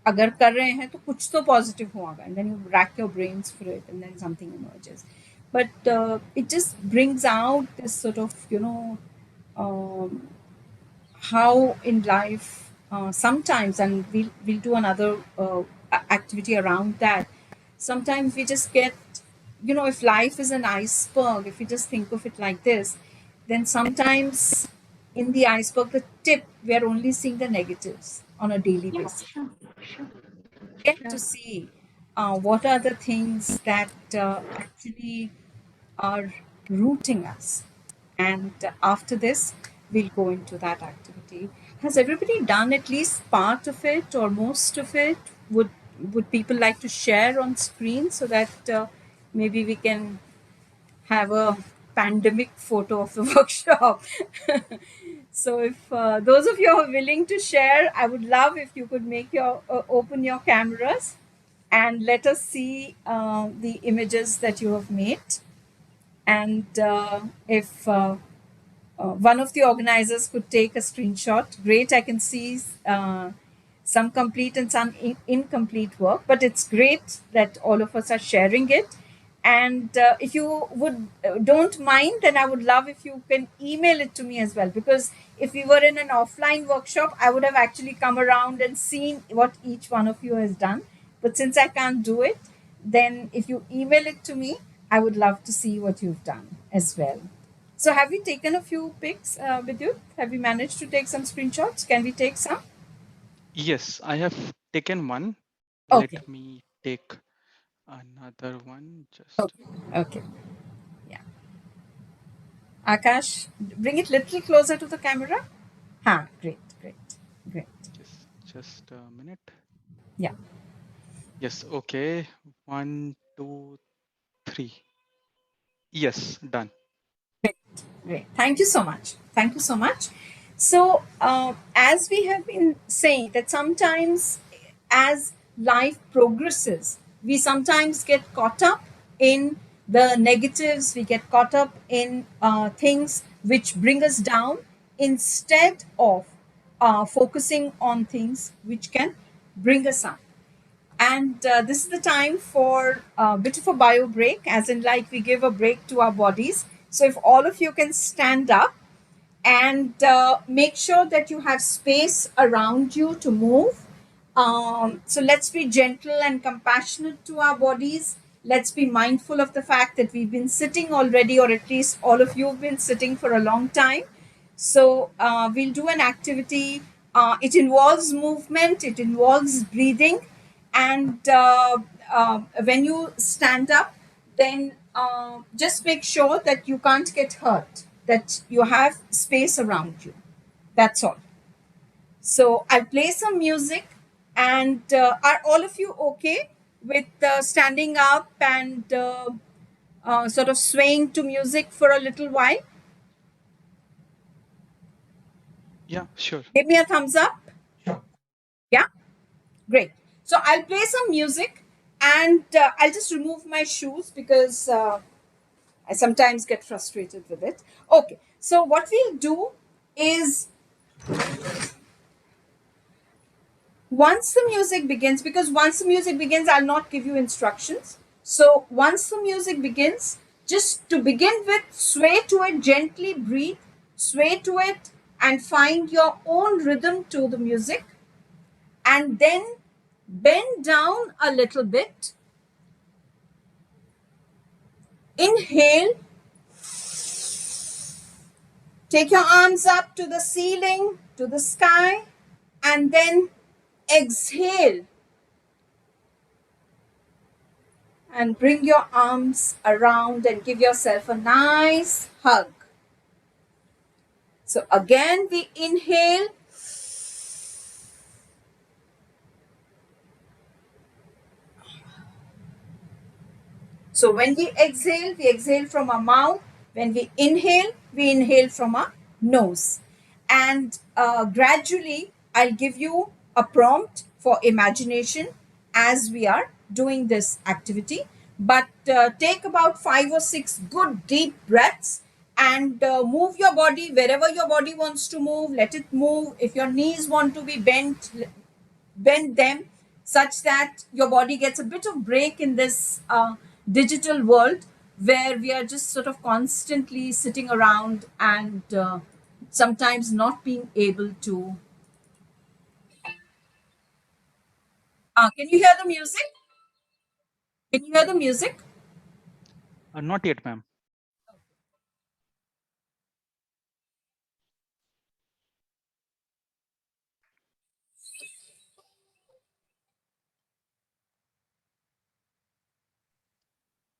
अगर कर रहे हैं तो कुछ तो पॉजिटिव होगा, and then you rack your brains for it and then something emerges. But it just brings out this sort of, how in life sometimes, and we'll do another activity around that. Sometimes we just get, if life is an iceberg, if we just think of it like this, then sometimes in the iceberg, the tip, we are only seeing the negatives on a daily basis. Get to see what are the things that actually are rooting us. And after this, we'll go into that activity. Has everybody done at least part of it or most of it? Would people like to share on screen so that maybe we can have a pandemic photo of the workshop? So if those of you are willing to share, I would love if you could make your open your cameras and let us see the images that you have made. And if one of the organizers could take a screenshot, great. I can see some complete and some incomplete work, but it's great that all of us are sharing it. And if you would don't mind, then I would love if you can email it to me as well, because if we were in an offline workshop, I would have actually come around and seen what each one of you has done. But since I can't do it, then if you email it to me, I would love to see what you've done as well. So have we taken a few pics, Vidyut? Have we managed to take some screenshots? Can we take some? Yes, I have taken one. Okay. Let me take another one. Just Okay. Yeah. Akash, bring it little closer to the camera. Great. just a minute. Yeah. Yes. Okay. 1, 2, 3. Yes. Done. Great. Thank you so much. So, as we have been saying, that sometimes as life progresses, we sometimes get caught up in the negatives, we get caught up in things which bring us down instead of focusing on things which can bring us up. And this is the time for a bit of a bio break, as in, like, we give a break to our bodies. So, if all of you can stand up and make sure that you have space around you to move. So, let's be gentle and compassionate to our bodies. Let's be mindful of the fact that we've been sitting already, or at least all of you have been sitting for a long time. So, we'll do an activity. It involves movement, it involves breathing. And when you stand up, then just make sure that you can't get hurt, that you have space around you. That's all. So I'll play some music. And are all of you okay with standing up and sort of swaying to music for a little while? Yeah, sure. Give me a thumbs up. Yeah, great. So I'll play some music, and I'll just remove my shoes because I sometimes get frustrated with it. Okay, so what we'll do is Once the music begins, because once the music begins, I'll not give you instructions. So once the music begins, just to begin with, sway to it, gently breathe, sway to it, and find your own rhythm to the music. And then bend down a little bit. Inhale. Take your arms up to the ceiling, to the sky, and then exhale. And bring your arms around and give yourself a nice hug. So again, we inhale. So when we exhale from our mouth. When we inhale from our nose. And gradually, I'll give you a prompt for imagination as we are doing this activity. But take about 5 or 6 good deep breaths and move your body wherever your body wants to move. Let it move. If your knees want to be bent, bend them such that your body gets a bit of break in this digital world where we are just sort of constantly sitting around and sometimes not being able to. Can you hear the music? Can you hear the music? Not yet, ma'am.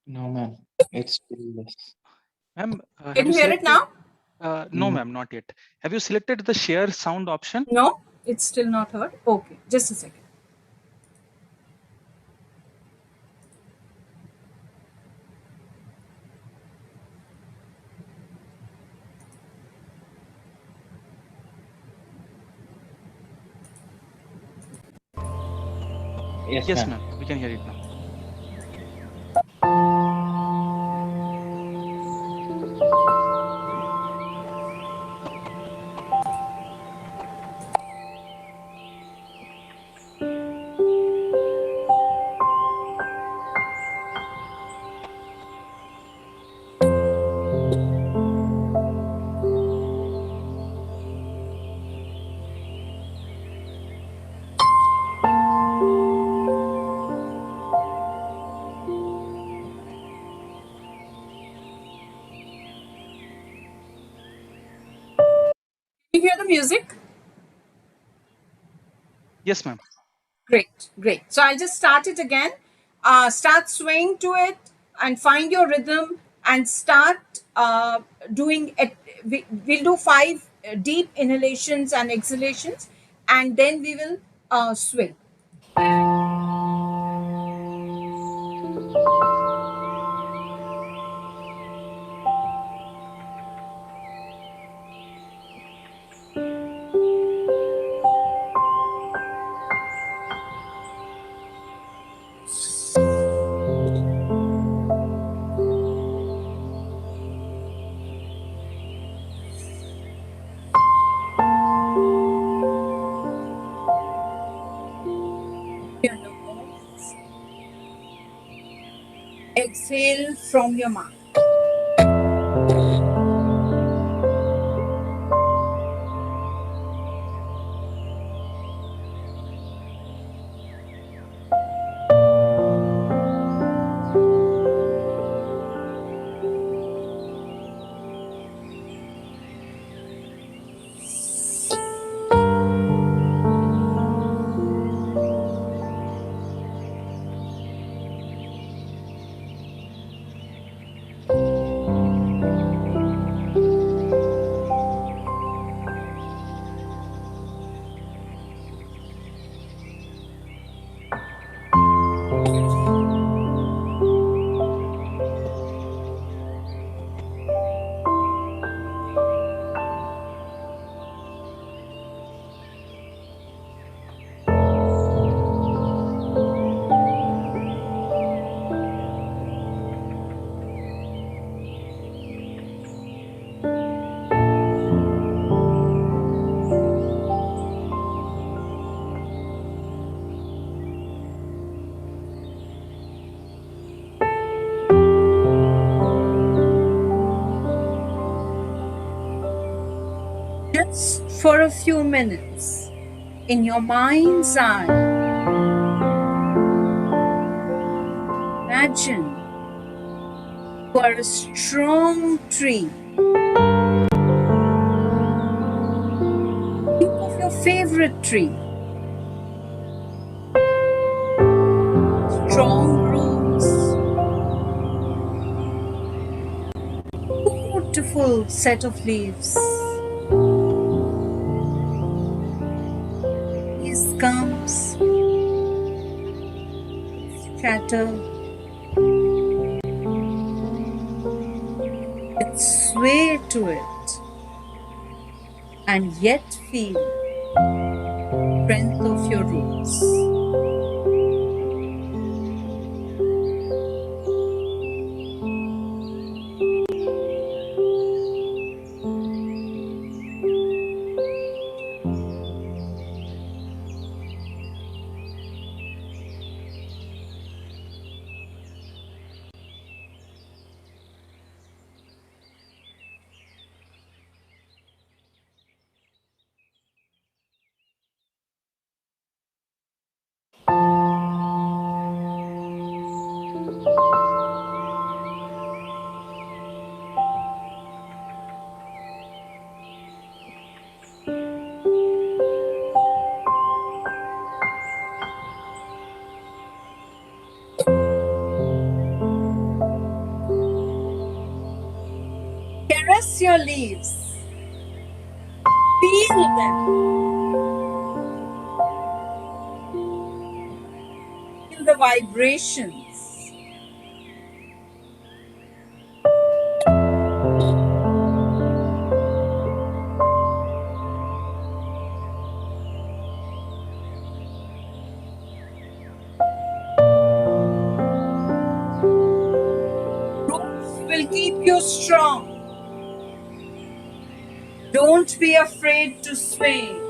No, ma'am. It's still less. Ma'am, Can you hear it now? No, ma'am, not yet. Have you selected the share sound option? No, it's still not heard. Okay, just a second. Yes, ma'am. We can hear it now. Can you hear the music? Yes, ma'am. Great, great. So I'll just start it again. Start swaying to it and find your rhythm and start doing it. We'll do 5 deep inhalations and exhalations and then we will sway. Your nose. Exhale from your mouth. Just for a few minutes, in your mind's eye, imagine you are a strong tree. Think of your favorite tree. Strong roots, beautiful set of leaves. Breeze comes, chatter, it sway to it, and yet feel strength of your roots. Caress your leaves, feel them, feel the vibrations. Roots will keep you strong. Don't be afraid to sway.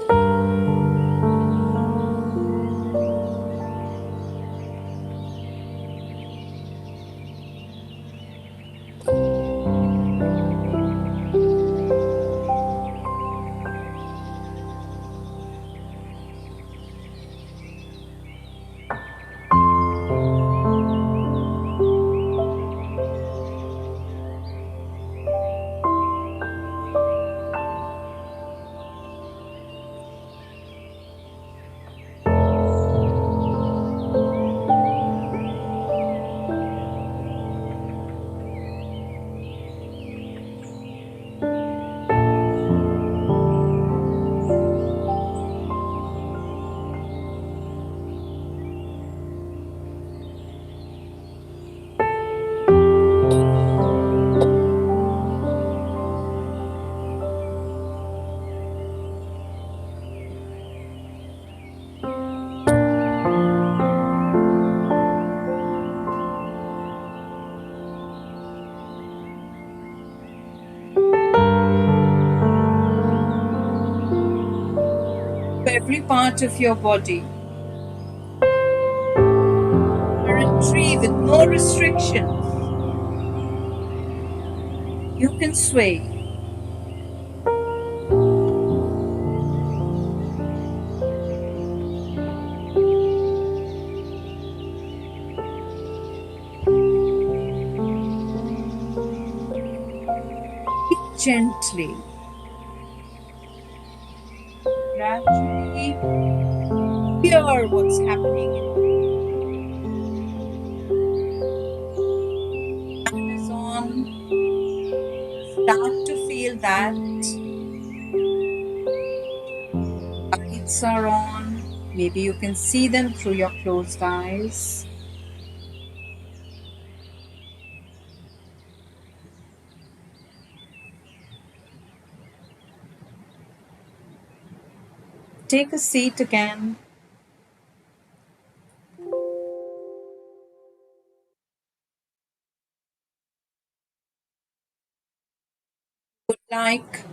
Every part of your body. You're a tree with no restrictions. You can sway. Gently, gradually hear what's happening in the fan is on. Start to feel that lights are on. Maybe you can see them through your closed eyes. Take a seat again. Would like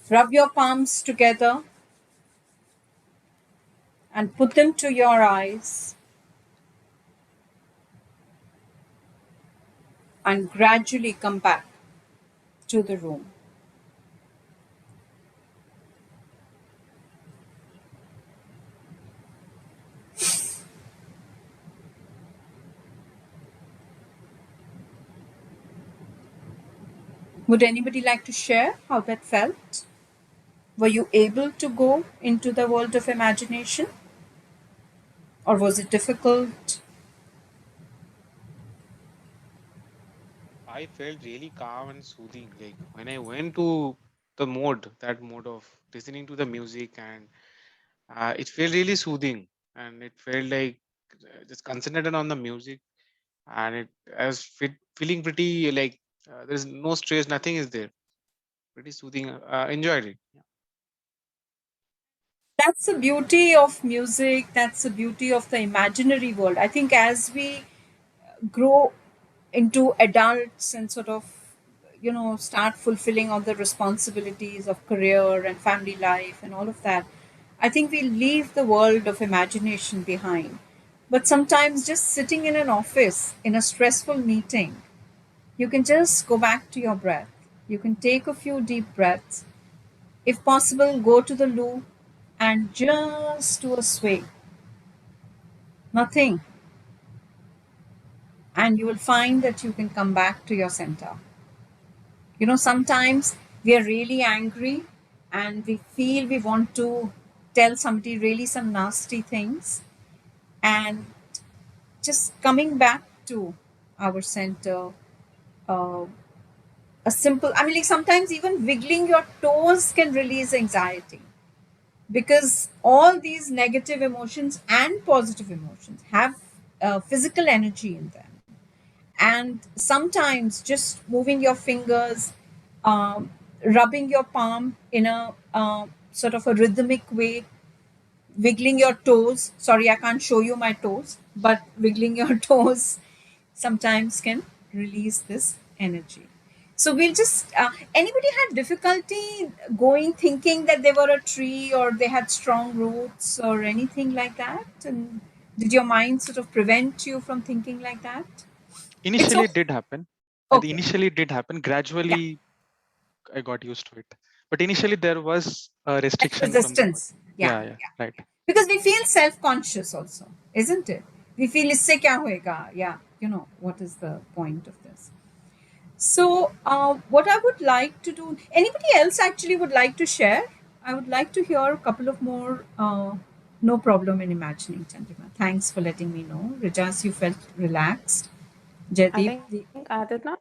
rub your palms together and put them to your eyes and gradually come back to the room. Would anybody like to share how that felt? Were you able to go into the world of imagination, or was it difficult? I felt really calm and soothing. Like when I went to the mode, that mode of listening to the music, and it felt really soothing, and it felt like just concentrated on the music, and I was feeling pretty like there's no stress, nothing is there. Pretty soothing. Enjoyed it. That's the beauty of music. That's the beauty of the imaginary world. I think as we grow into adults and sort of, start fulfilling all the responsibilities of career and family life and all of that, I think we leave the world of imagination behind. But sometimes just sitting in an office in a stressful meeting, you can just go back to your breath. You can take a few deep breaths. If possible, go to the loo and just do a sway. Nothing. And you will find that you can come back to your center. Sometimes we are really angry and we feel we want to tell somebody really some nasty things. And just coming back to our center, uh, a simple, like sometimes even wiggling your toes can release anxiety, because all these negative emotions and positive emotions have physical energy in them. And sometimes just moving your fingers, um, rubbing your palm in a sort of a rhythmic way, wiggling your toes. Sorry, I can't show you my toes, but wiggling your toes sometimes can release this energy. So we'll just, anybody had difficulty going, thinking that they were a tree or they had strong roots or anything like that? And did your mind sort of prevent you from thinking like that? It's Initially, okay. it did happen. Okay. Initially, it did happen. Yeah. Gradually, I got used to it. But initially, there was a Like restriction from the body. resistance. Yeah. Yeah, yeah, Yeah. right. Yeah. Because we feel self-conscious also, isn't it? We feel isse kya hoega? Yeah. What is the point of this? So, what I would like to do, anybody else actually would like to share? I would like to hear a couple of more. No problem in imagining, Chandrima. Thanks for letting me know. Rajas, you felt relaxed. I Jaideep, think I did not.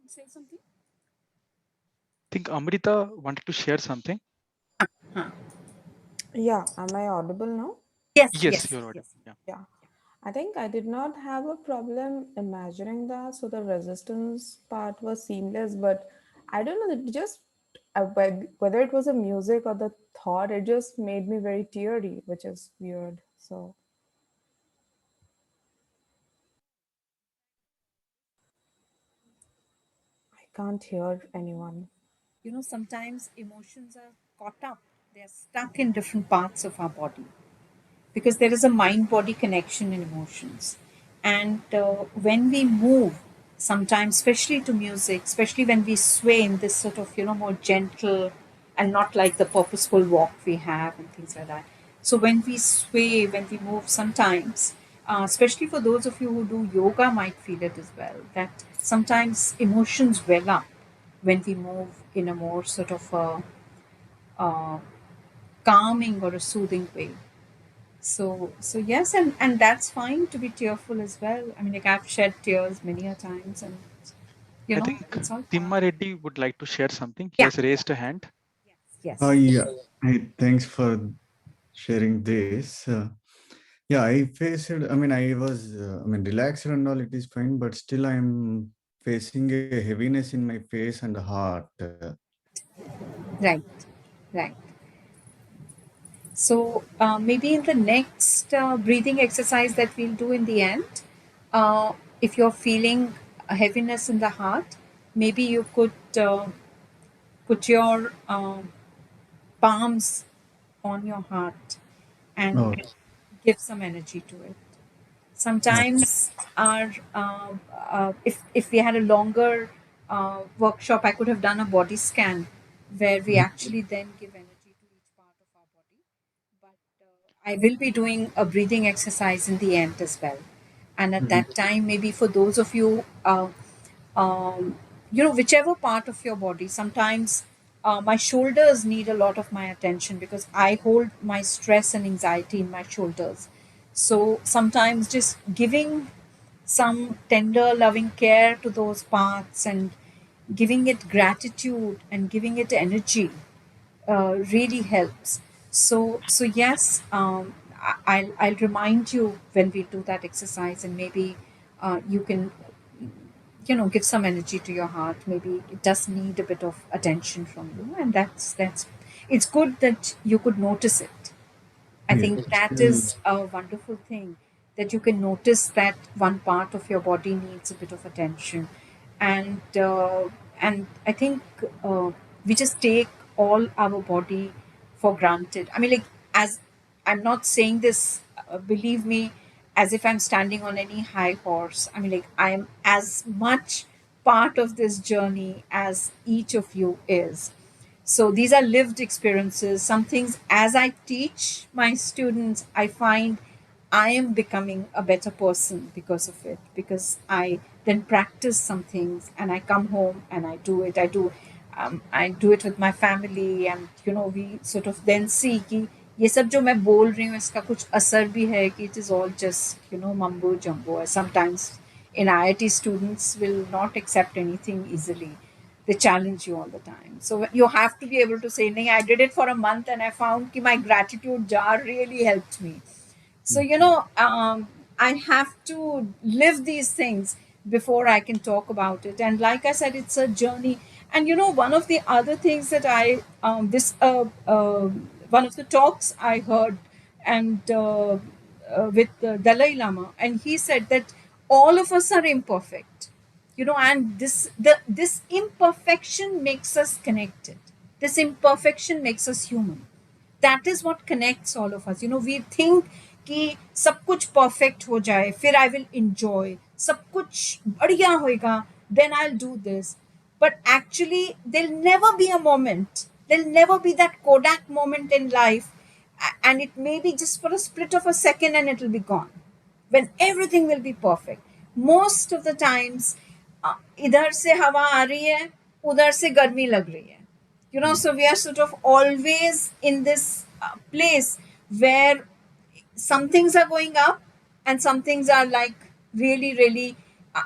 say something. I think Amrita wanted to share something. Yeah, am I audible now? Yes, Yes, yes, you're audible. yes. Yeah. Yeah. I think I did not have a problem imagining that, so the resistance part was seamless, but I don't know, it just whether it was the music or the thought, it just made me very teary, which is weird. So I can't hear anyone. Sometimes emotions are caught up, they are stuck in different parts of our body, because there is a mind body connection in emotions. And when we move, sometimes, especially to music, especially when we sway in this sort of, more gentle and not like the purposeful walk we have and things like that. So when we sway, when we move, sometimes, especially for those of you who do yoga, might feel it as well, that sometimes emotions well up when we move in a more sort of a, uh, calming or a soothing way. So yes, and that's fine to be tearful as well. Like I've shed tears many a times, and I think it's all part. Timma Reddy would like to share something. He Yeah. has raised a hand. Yes. Yeah, thanks for sharing this. Yeah, I faced, relaxed and all, it is fine, but still I'm facing a heaviness in my face and heart. Right. Right. So maybe in the next breathing exercise that we'll do in the end, uh, if you're feeling a heaviness in the heart, maybe you could put your palms on your heart and Oh, give some energy to it. oh, Sometimes our if we had a longer workshop, I could have done a body scan where we mhm. actually then give energy to each part of our body. I will be doing a breathing exercise in the end as well. And at that time, maybe for those of you, whichever part of your body, sometimes my shoulders need a lot of my attention because I hold my stress and anxiety in my shoulders. So sometimes just giving some tender, loving care to those parts and giving it gratitude and giving it energy really helps. So yes, I'll remind you when we do that exercise, and maybe you can give some energy to your heart. Maybe it does need a bit of attention from you, and that's it's good that you could notice it. I think that is a wonderful thing, that you can notice that one part of your body needs a bit of attention, and I think we just take all our body for granted. I mean, like, as I'm not saying this, believe me, as if I'm standing on any high horse. I mean, like, I am as much part of this journey as each of you is. So these are lived experiences. Some things, as I teach my students, I find I am becoming a better person because of it, because I then practice some things and I come home and I do it. I do it with my family, and we sort of then see कि ये सब जो मैं बोल रही हूँ इसका कुछ असर भी है कि it is all just mumbo jumbo. Sometimes in IIT, students will not accept anything easily. They challenge you all the time. So you have to be able to say, "Nahi, I did it for a month and I found that my gratitude jar really helped me." So, I have to live these things before I can talk about it. And like I said, it's a journey. And, one of the other things that one of the talks I heard, and with Dalai Lama, and he said that all of us are imperfect, and this imperfection makes us connected. This imperfection makes us human. That is what connects all of us. We think कि सब कुछ perfect हो जाए, फिर I will enjoy, सब कुछ बढ़िया होएगा, then I'll do this. But actually, there'll never be that Kodak moment in life, and it may be just for a split of a second and it'll be gone, when everything will be perfect. Most of the times, इधर से हवा आ रही है, उधर से गर्मी लग रही है. So we are sort of always in this place where some things are going up and some things are like really, really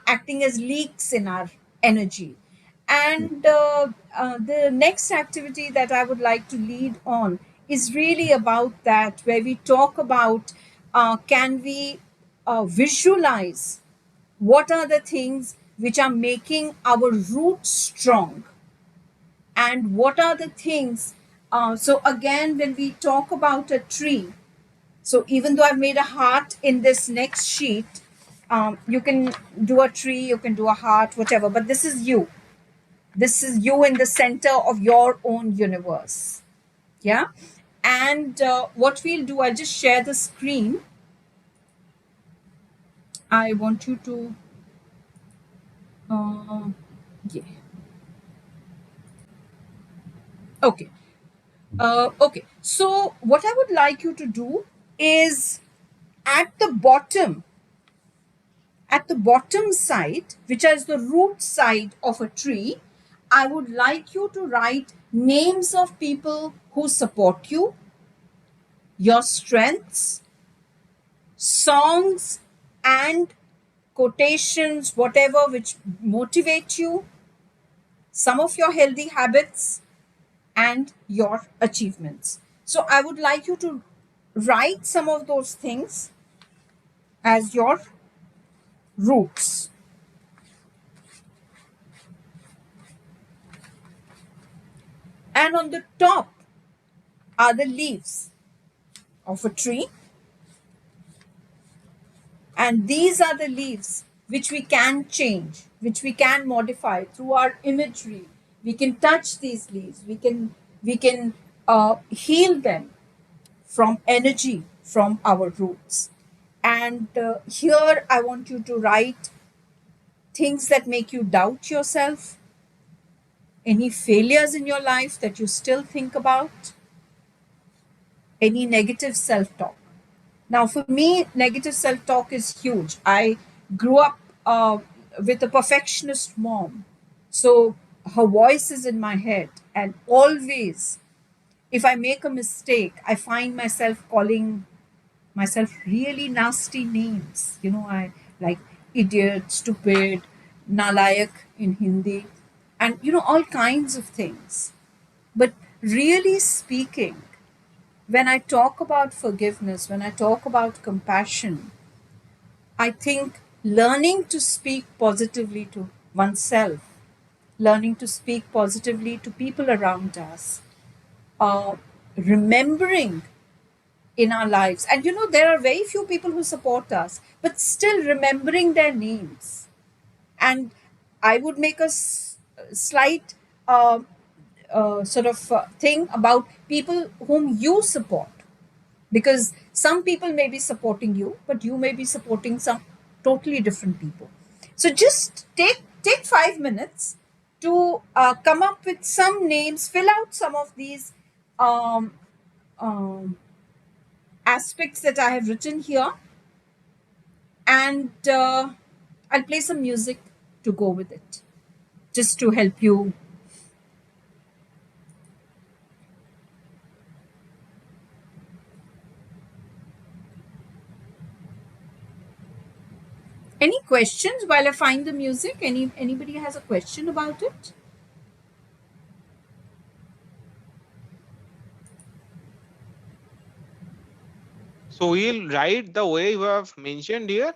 acting as leaks in our energy. And the next activity that I would like to lead on is really about that, where we talk about can we visualize what are the things which are making our roots strong, and what are the things. So again, when we talk about a tree, so even though I've made a heart in this next sheet, you can do a tree, you can do a heart, whatever, but this is you. This is you in the center of your own universe. Yeah. And what we'll do, I'll just share the screen. I want you to, yeah. Okay. Okay. So what I would like you to do is at the bottom side, which is the root side of a tree, I would like you to write names of people who support you, your strengths, songs and quotations, whatever which motivate you, some of your healthy habits, and your achievements. So I would like you to write some of those things as your roots. And on the top are the leaves of a tree. And these are the leaves which we can change, which we can modify through our imagery. We can touch these leaves. We can heal them from energy from our roots. And here I want you to write things that make you doubt yourself, any failures in your life that you still think about, any negative self-talk. Now, for me, negative self-talk is huge. I grew up with a perfectionist mom. So her voice is in my head. And always, if I make a mistake, I find myself calling myself really nasty names. I like idiot, stupid, nalayak in Hindi, and all kinds of things. But really speaking, when I talk about forgiveness, when I talk about compassion, I think learning to speak positively to oneself, learning to speak positively to people around us, remembering in our lives. And there are very few people who support us, but still remembering their names. And I would make a slight sort of thing about people whom you support, because some people may be supporting you, but you may be supporting some totally different people. So just take 5 minutes to come up with some names, fill out some of these um, um, aspects that I have written here, and I'll play some music to go with it, just to help you. Any questions while I find the music? Anybody has a question about it? So we'll write the way you have mentioned here.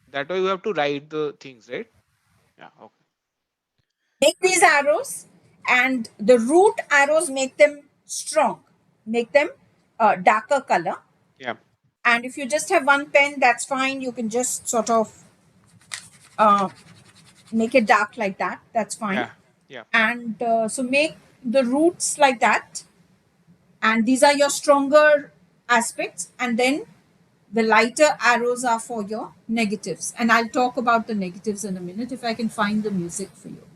That way you have to write the things, right? Yeah. Okay. Make these arrows, and the root arrows, make them strong, make them darker color. Yeah. And if you just have one pen, that's fine. You can just sort of make it dark like that. That's fine. Yeah. Yeah. And so make the roots like that. And these are your stronger aspects. And then the lighter arrows are for your negatives. And I'll talk about the negatives in a minute if I can find the music for you.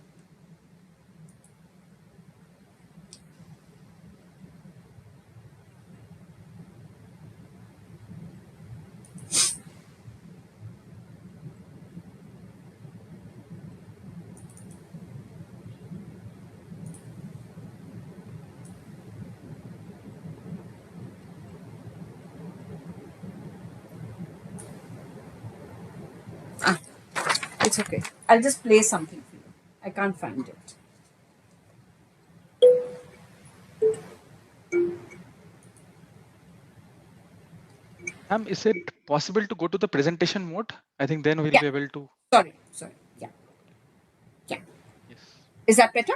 It's okay. I'll just play something for you. I can't find it. Ma'am, is it possible to go to the presentation mode? I think then we'll be able to. Sorry. Yeah. Yes. Is that better?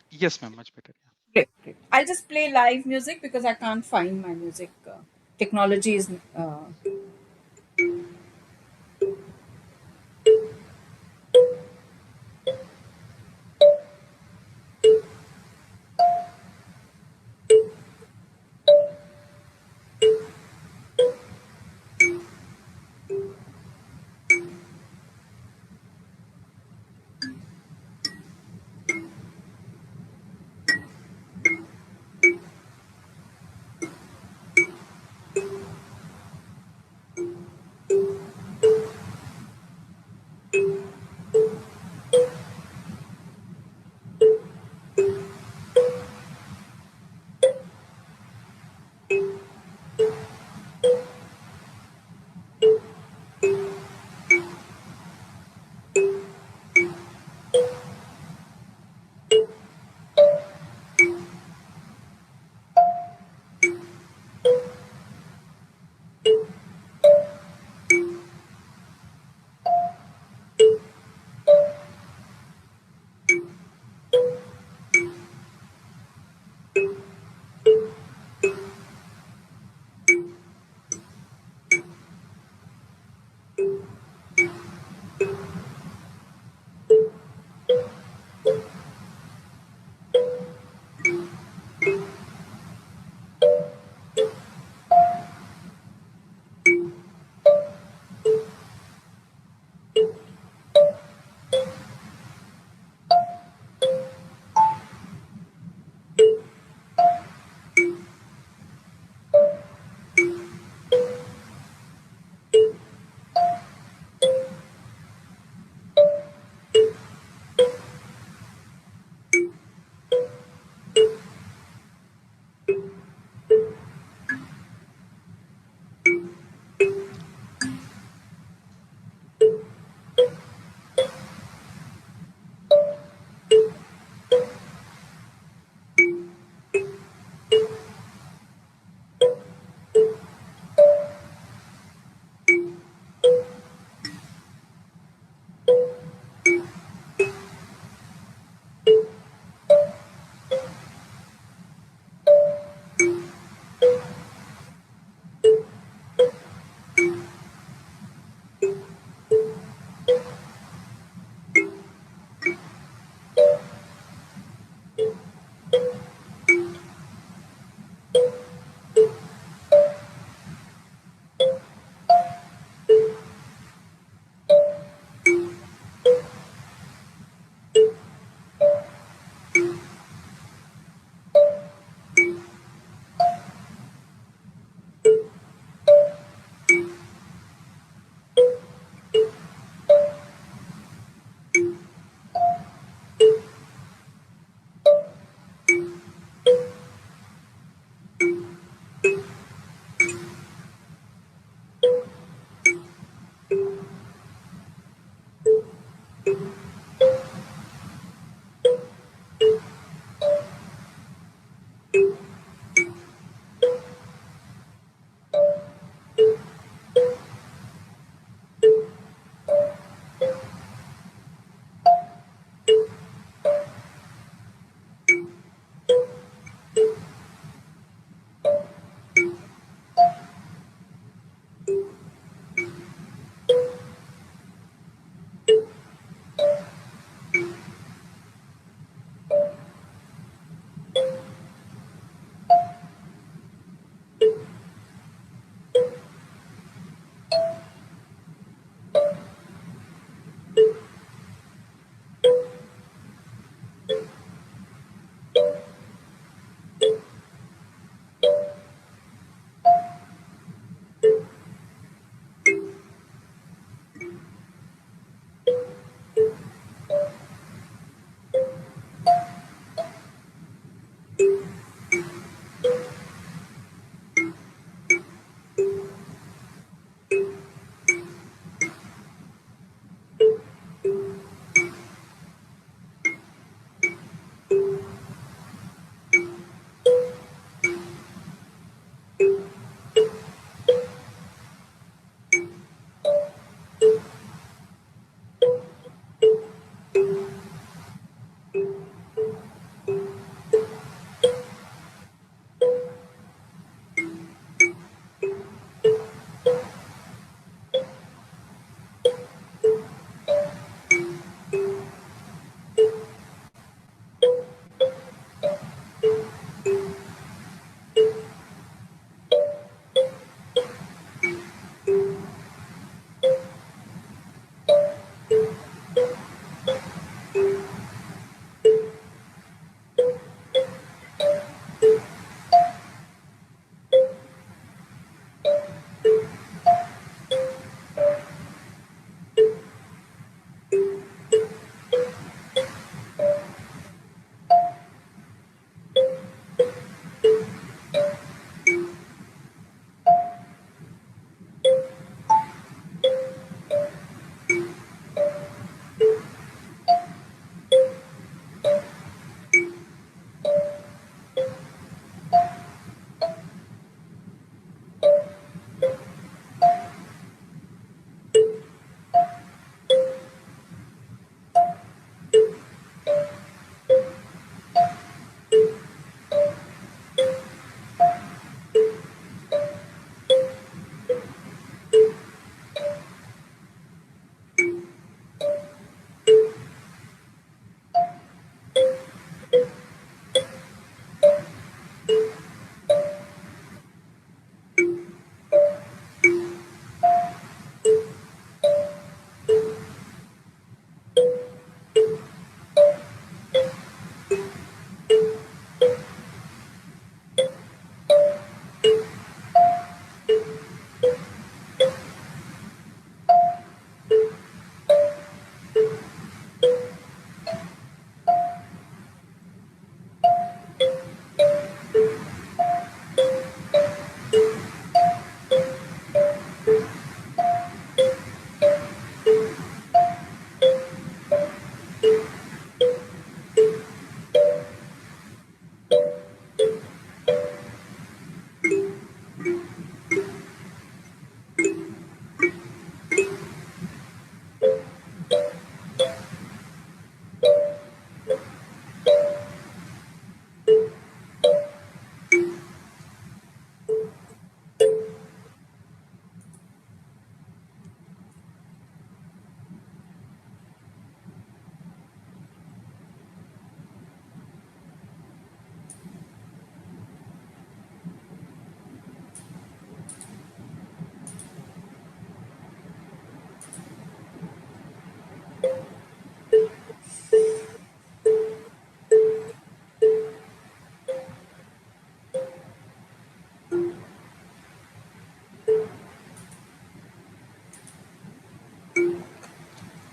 Yes, ma'am. Much better. Great. I'll just play live music because I can't find my music. Technology is.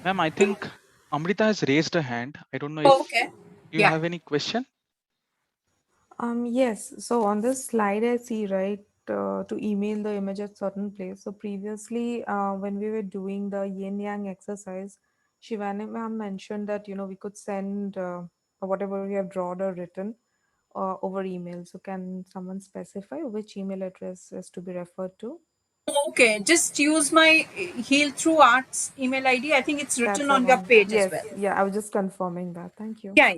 Ma'am, I think Amrita has raised a hand. I don't know Oh, if okay. you Yeah. have any question. Yes, so on this slide I see, right, to email the image at certain place. So previously, when we were doing the yin yang exercise, Shivani ma'am mentioned that, we could send whatever we have drawn or written over email. So can someone specify which email address is to be referred to? Okay, just use my Heal Through Arts email ID. I think it's That's written the on your one. page as Yes, well. yeah, I was just confirming that. Thank you. Yeah.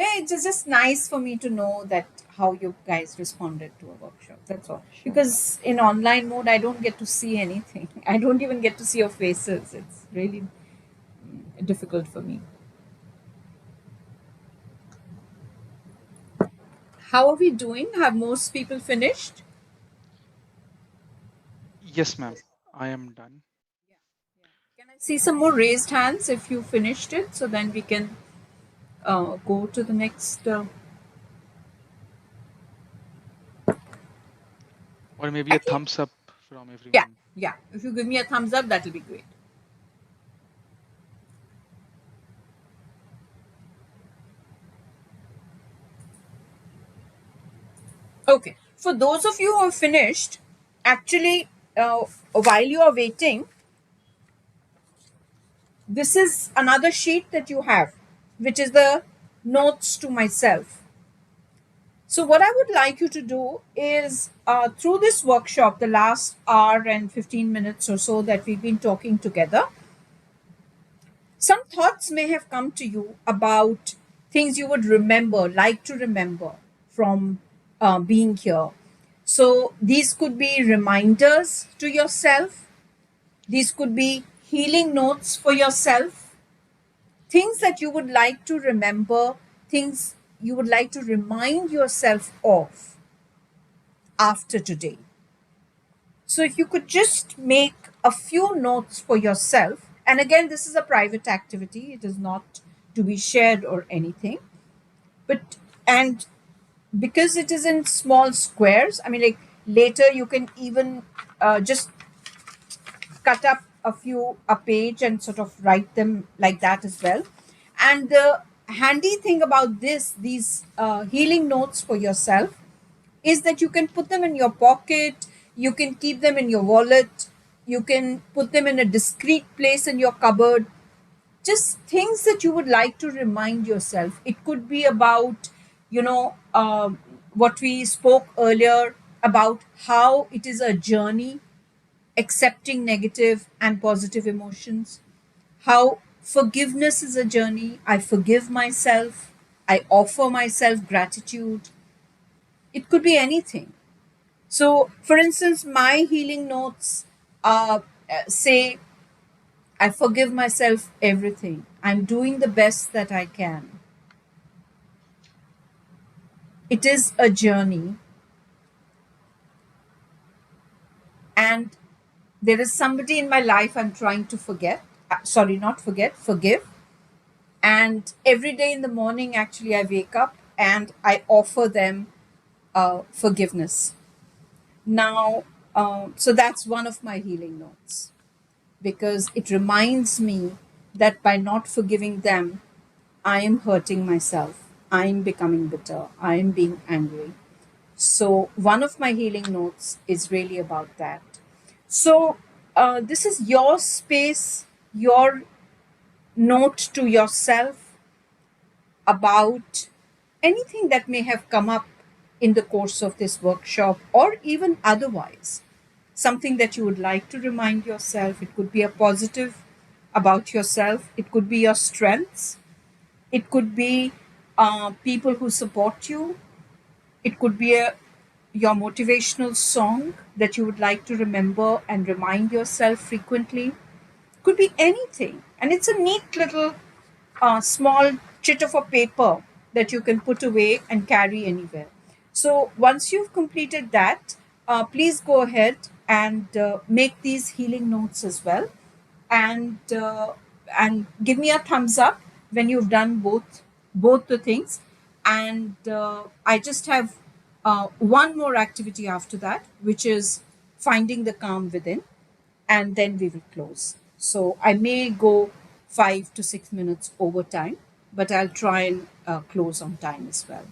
It's just nice for me to know that how you guys responded to a workshop. That's all. Sure. Because in online mode, I don't get to see anything. I don't even get to see your faces. It's really difficult for me. How are we doing? Have most people finished? Yes, ma'am. I am done. Can I see some more raised hands if you finished it, so then we can go to the next. Or maybe I a think, thumbs up from yeah, everyone. yeah. If you give me a thumbs up, that'll be great. Okay. For those of you who have finished, actually, while you are waiting, this is another sheet that you have, which is the notes to myself. So, what I would like you to do is through this workshop, the last hour and 15 minutes or so that we've been talking together, some thoughts may have come to you about things you would remember, like to remember from being here. So, these could be reminders to yourself, these could be healing notes for yourself, things that you would like to remember, things you would like to remind yourself of after today. So, if you could just make a few notes for yourself, and again, this is a private activity, it is not to be shared or anything, but and because it is in small squares, I mean, like later you can even just cut up a page and sort of write them like that as well. And the handy thing about these healing notes for yourself is that you can put them in your pocket, you can keep them in your wallet, you can put them in a discreet place in your cupboard. Just things that you would like to remind yourself. It could be about, what we spoke earlier about how it is a journey accepting negative and positive emotions, how forgiveness is a journey. I forgive myself, I offer myself gratitude. It could be anything. So, for instance, my healing notes say, I forgive myself everything. I'm doing the best that I can. It is a journey, and there is somebody in my life I'm trying to forget. Sorry, not forget, forgive. And every day in the morning, actually, I wake up and I offer them forgiveness. Now, so that's one of my healing notes, because it reminds me that by not forgiving them, I am hurting myself. I am becoming bitter. I am being angry. So, one of my healing notes is really about that. So, this is your space, your note to yourself about anything that may have come up in the course of this workshop or even otherwise. Something that you would like to remind yourself. It could be a positive about yourself, it could be your strengths, it could be people who support you, it could be your motivational song that you would like to remember and remind yourself frequently. Could be anything. And it's a neat little small chit of a paper that you can put away and carry anywhere. So once you've completed that, please go ahead and make these healing notes as well, and give me a thumbs up when you've done both the things. And I just have one more activity after that, which is finding the calm within, and then we will close. So I may go 5 to 6 minutes over time, but I'll try and close on time as well.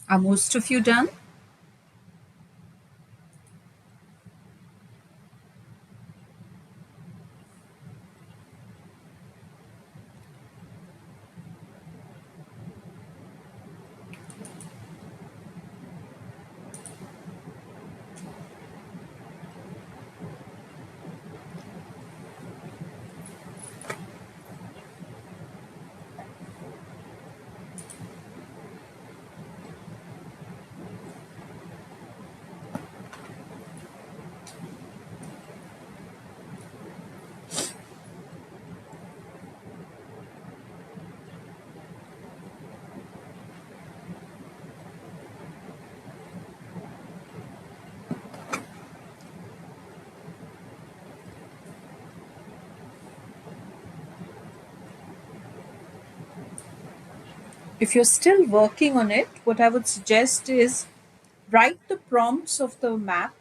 Are most of you done? If you're still working on it, what I would suggest is write the prompts of the map,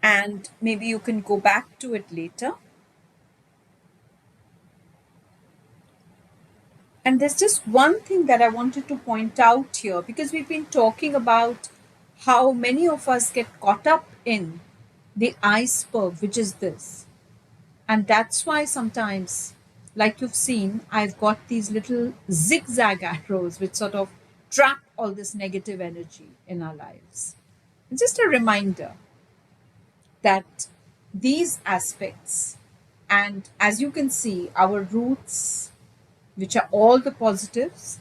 and maybe you can go back to it later. And there's just one thing that I wanted to point out here, because we've been talking about how many of us get caught up in the iceberg, which is this. And that's why sometimes, like you've seen, I've got these little zigzag arrows which sort of trap all this negative energy in our lives. It's just a reminder that these aspects, and as you can see, our roots, which are all the positives,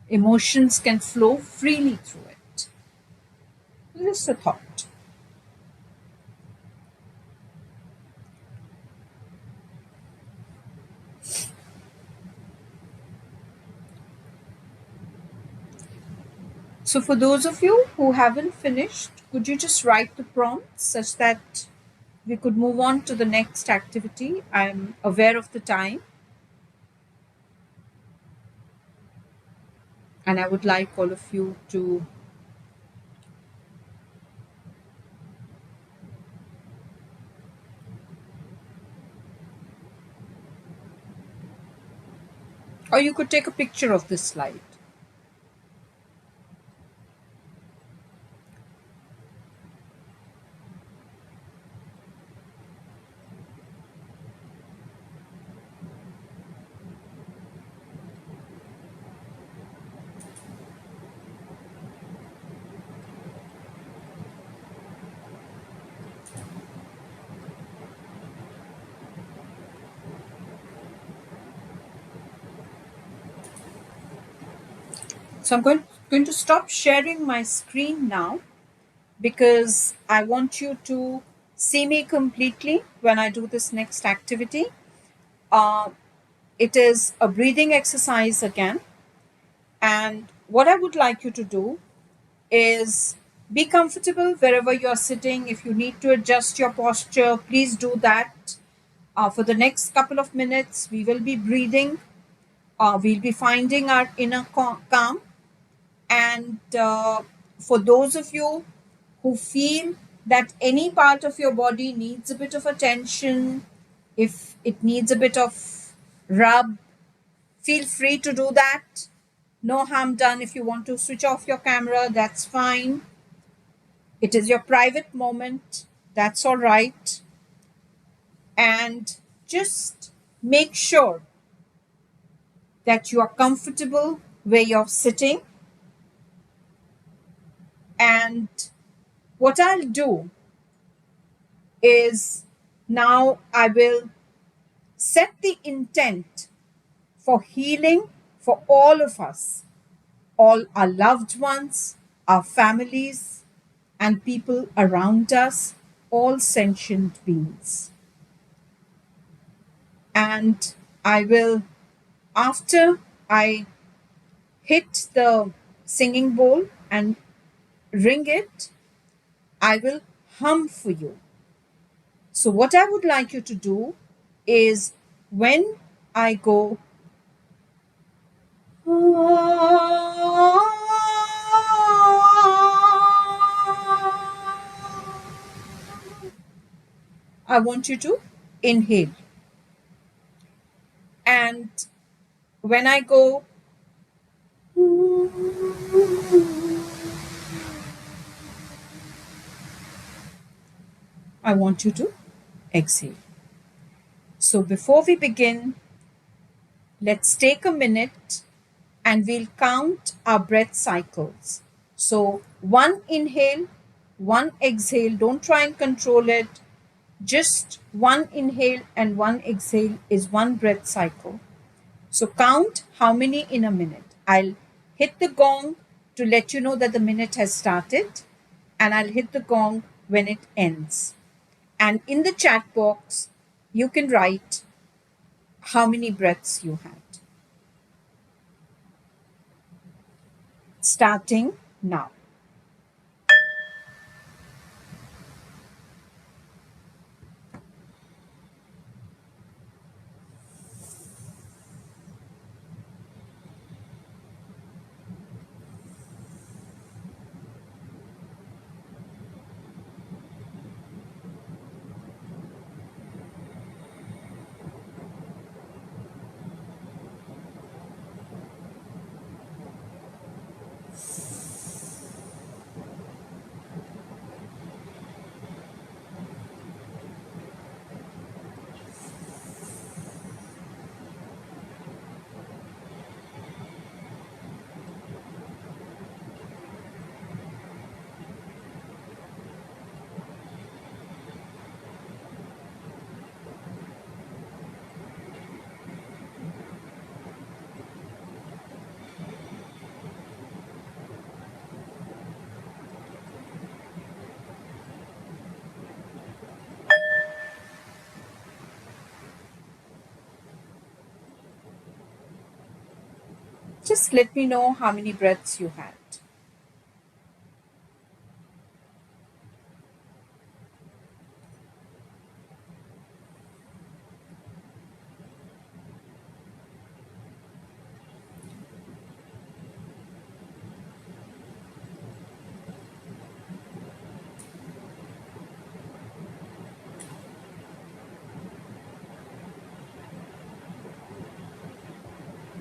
emotions can flow freely through it. Just a thought. So for those of you who haven't finished, could you just write the prompts such that we could move on to the next activity? I'm aware of the time, and I would like all of you to or you could take a picture of this slide. So I'm going to stop sharing my screen now, because I want you to see me completely when I do this next activity. It is a breathing exercise again. And what I would like you to do is be comfortable wherever you're sitting. If you need to adjust your posture, please do that. For the next couple of minutes, we will be breathing. We'll be finding our inner calm. And for those of you who feel that any part of your body needs a bit of attention, if it needs a bit of rub, feel free to do that. No harm done. If you want to switch off your camera, that's fine. It is your private moment. That's all right. And just make sure that you are comfortable where you're sitting. And what I'll do is now I will set the intent for healing for all of us, all our loved ones, our families, and people around us, all sentient beings. And I will, after I hit the singing bowl and ring it, I will hum for you. So what I would like you to do is, when I go I want you to inhale. And when I go I want you to exhale. So before we begin, let's take a minute and we'll count our breath cycles. So one inhale, one exhale. Don't try and control it. Just one inhale and one exhale is one breath cycle. So count how many in a minute. I'll hit the gong to let you know that the minute has started, and I'll hit the gong when it ends. And in the chat box, you can write how many breaths you had. Starting now. Just let me know how many breaths you had.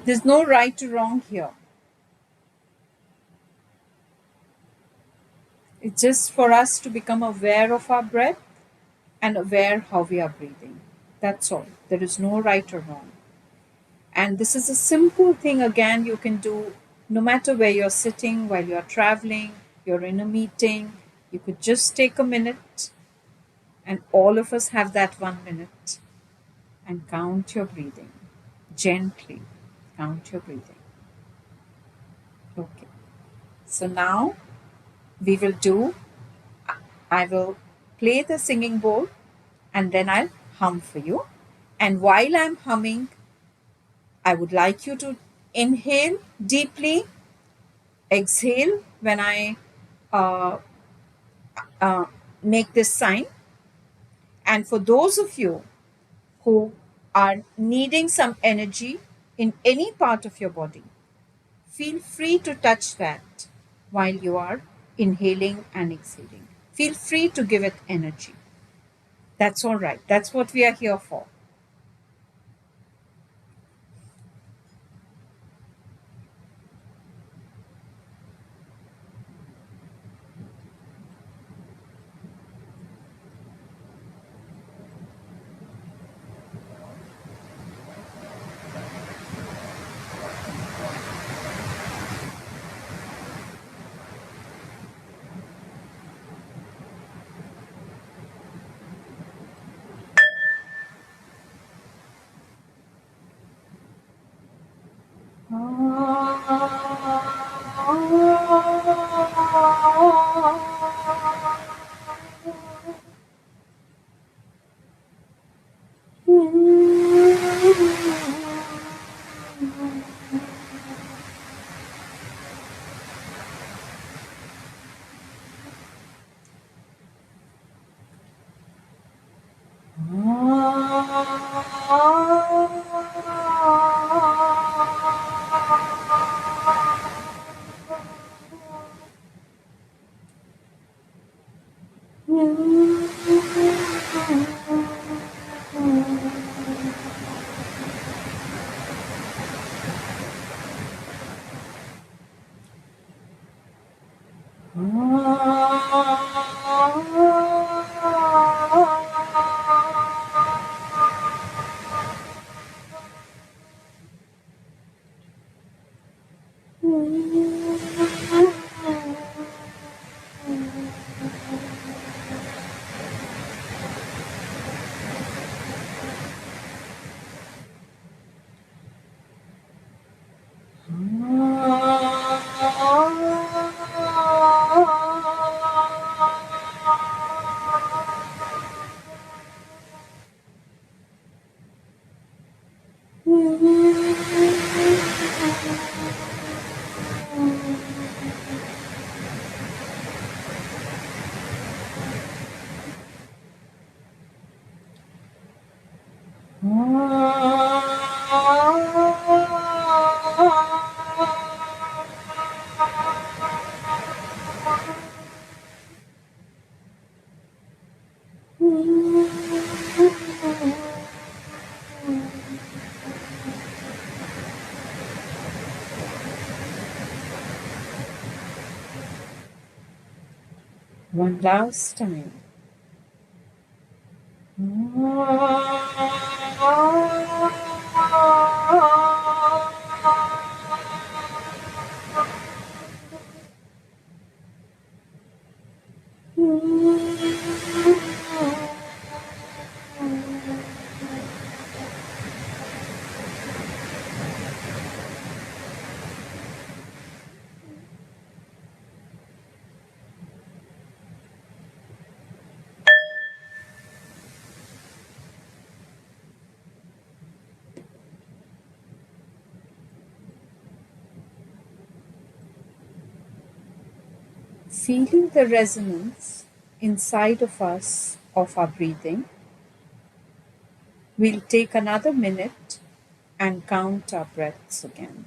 There's no right or wrong here. It's just for us to become aware of our breath and aware how we are breathing. That's all. There is no right or wrong. And this is a simple thing, again, you can do no matter where you're sitting, while you're traveling, you're in a meeting. You could just take a minute, and all of us have that 1 minute, and count your breathing. Gently count your breathing. Okay. So now we will do, I will play the singing bowl and then I'll hum for you. And while I'm humming, I would like you to inhale deeply, exhale when I uh, make this sign. And for those of you who are needing some energy in any part of your body, feel free to touch that while you are inhaling and exhaling. Feel free to give it energy. That's all right. That's what we are here for. One last time. feeling the resonance inside of us of our breathing. We'll take another minute and count our breaths again.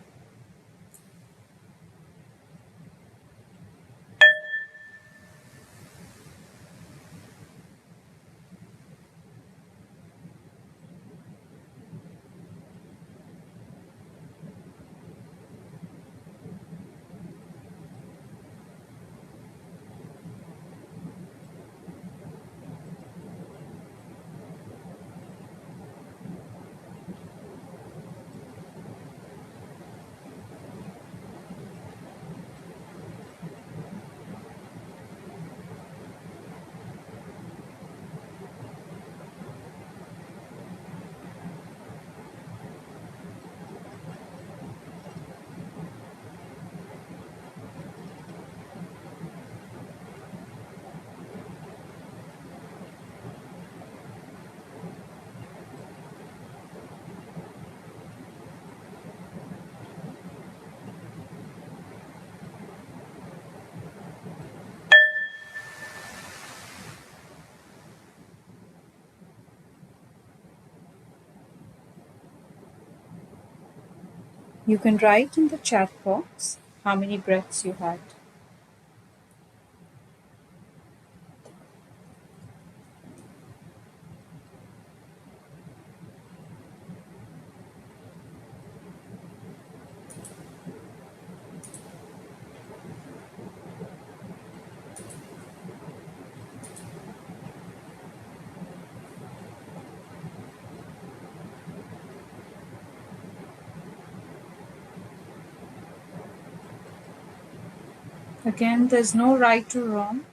You can write in the chat box how many breaths you had. Again, there's no right or wrong.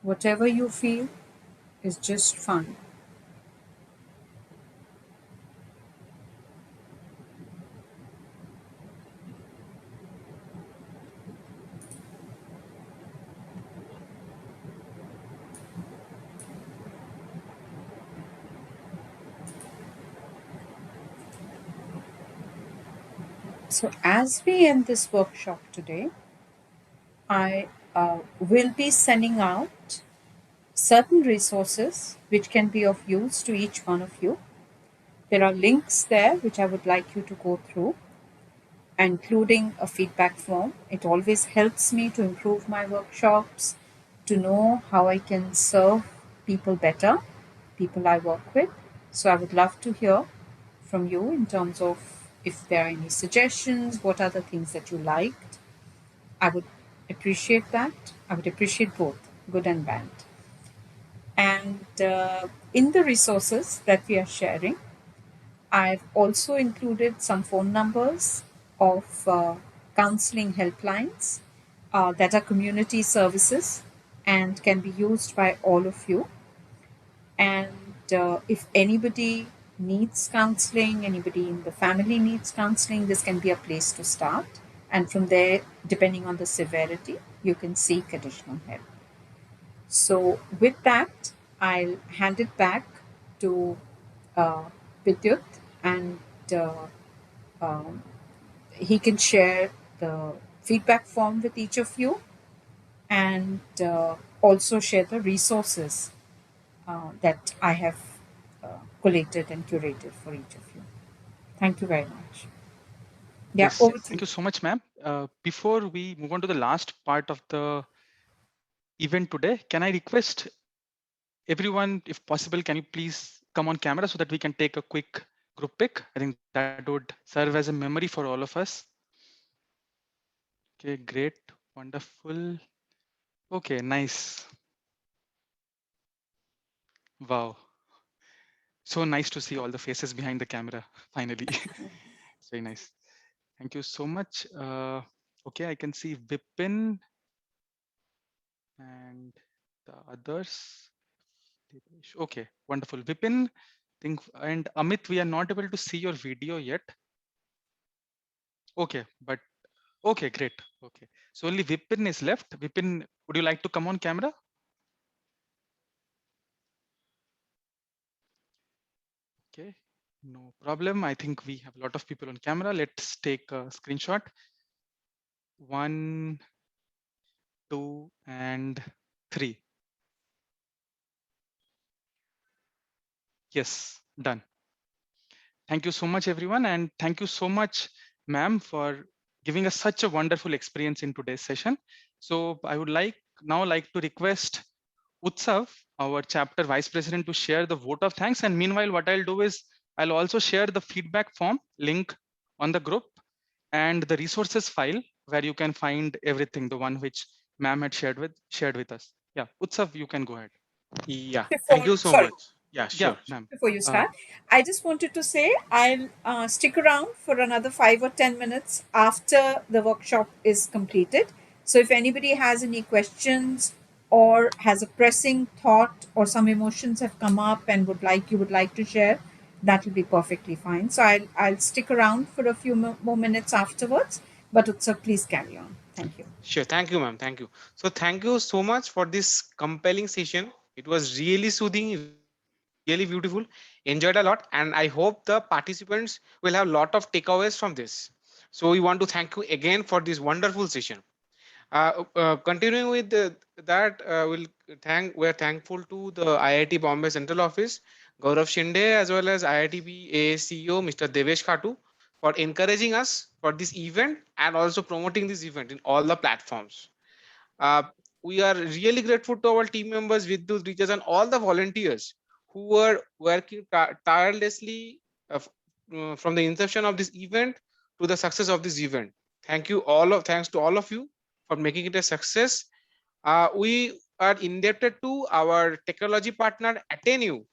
Whatever you feel is just fun. So, as we end this workshop today, I will be sending out certain resources which can be of use to each one of you. There are links there which I would like you to go through, including a feedback form. It always helps me to improve my workshops, to know how I can serve people better, people I work with. So I would love to hear from you in terms of if there are any suggestions, what are the things that you liked. I would appreciate that. I would appreciate both, good and bad. And in the resources that we are sharing, I've also included some phone numbers of counseling helplines that are community services and can be used by all of you. And if anybody needs counseling, anybody in the family needs counseling, this can be a place to start. And from there, depending on the severity, you can seek additional help. So, with that, I'll hand it back to Vidyut, and uh, um, he can share the feedback form with each of you and also share the resources that I have collated and curated for each of you. Thank you very much. Yeah, Yes, over to thank you. you so much, ma'am. Before we move on to the last part of the event today, can I request everyone, if possible, can you please come on camera so that we can take a quick group pic? I think that would serve as a memory for all of us. Okay, great, wonderful. Okay, nice. Wow. So nice to see all the faces behind the camera, finally. It's very nice. Thank you so much. Okay, I can see Vipin and the others. Okay, wonderful. Vipin, think, and Amit, we are not able to see your video yet. Okay, but okay, great. Okay, so only Vipin is left. Vipin, would you like to come on camera? Okay, no problem. I think we have a lot of people on camera. Let's take a screenshot. 1, 2, and 3. Yes, done. Thank you so much, everyone. And thank you so much, ma'am, for giving us such a wonderful experience in today's session. So I would like to request Utsav, our chapter vice president, to share the vote of thanks. And meanwhile, what I'll do is I'll also share the feedback form link on the group and the resources file where you can find everything, the one which ma'am had shared with us. Yeah, Utsav, you can go ahead. Yeah, thank Before, you so sorry, much. Yeah, Yeah, sure. ma'am. before you start, I just wanted to say I'll stick around for another 5 or 10 minutes after the workshop is completed. So if anybody has any questions or has a pressing thought or some emotions have come up and would like to share, that will be perfectly fine. So I'll stick around for a few more minutes afterwards. But Utsav, please carry on. Thank you. Sure. Thank you, ma'am. Thank you. So thank you so much for this compelling session. It was really soothing, really beautiful. Enjoyed a lot. And I hope the participants will have a lot of takeaways from this. So we want to thank you again for this wonderful session. Continuing with that, we're thankful to the IIT Bombay Central Office, Gaurav Shinde, as well as IITB CEO, Mr. Devesh Khatu, for encouraging us for this event and also promoting this event in all the platforms. Uh, we are really grateful to our team members, Vidyut, teachers, and all the volunteers who were working tirelessly from the inception of this event to the success of this event. Thanks to all of you for making it a success. We are indebted to our technology partner Atenu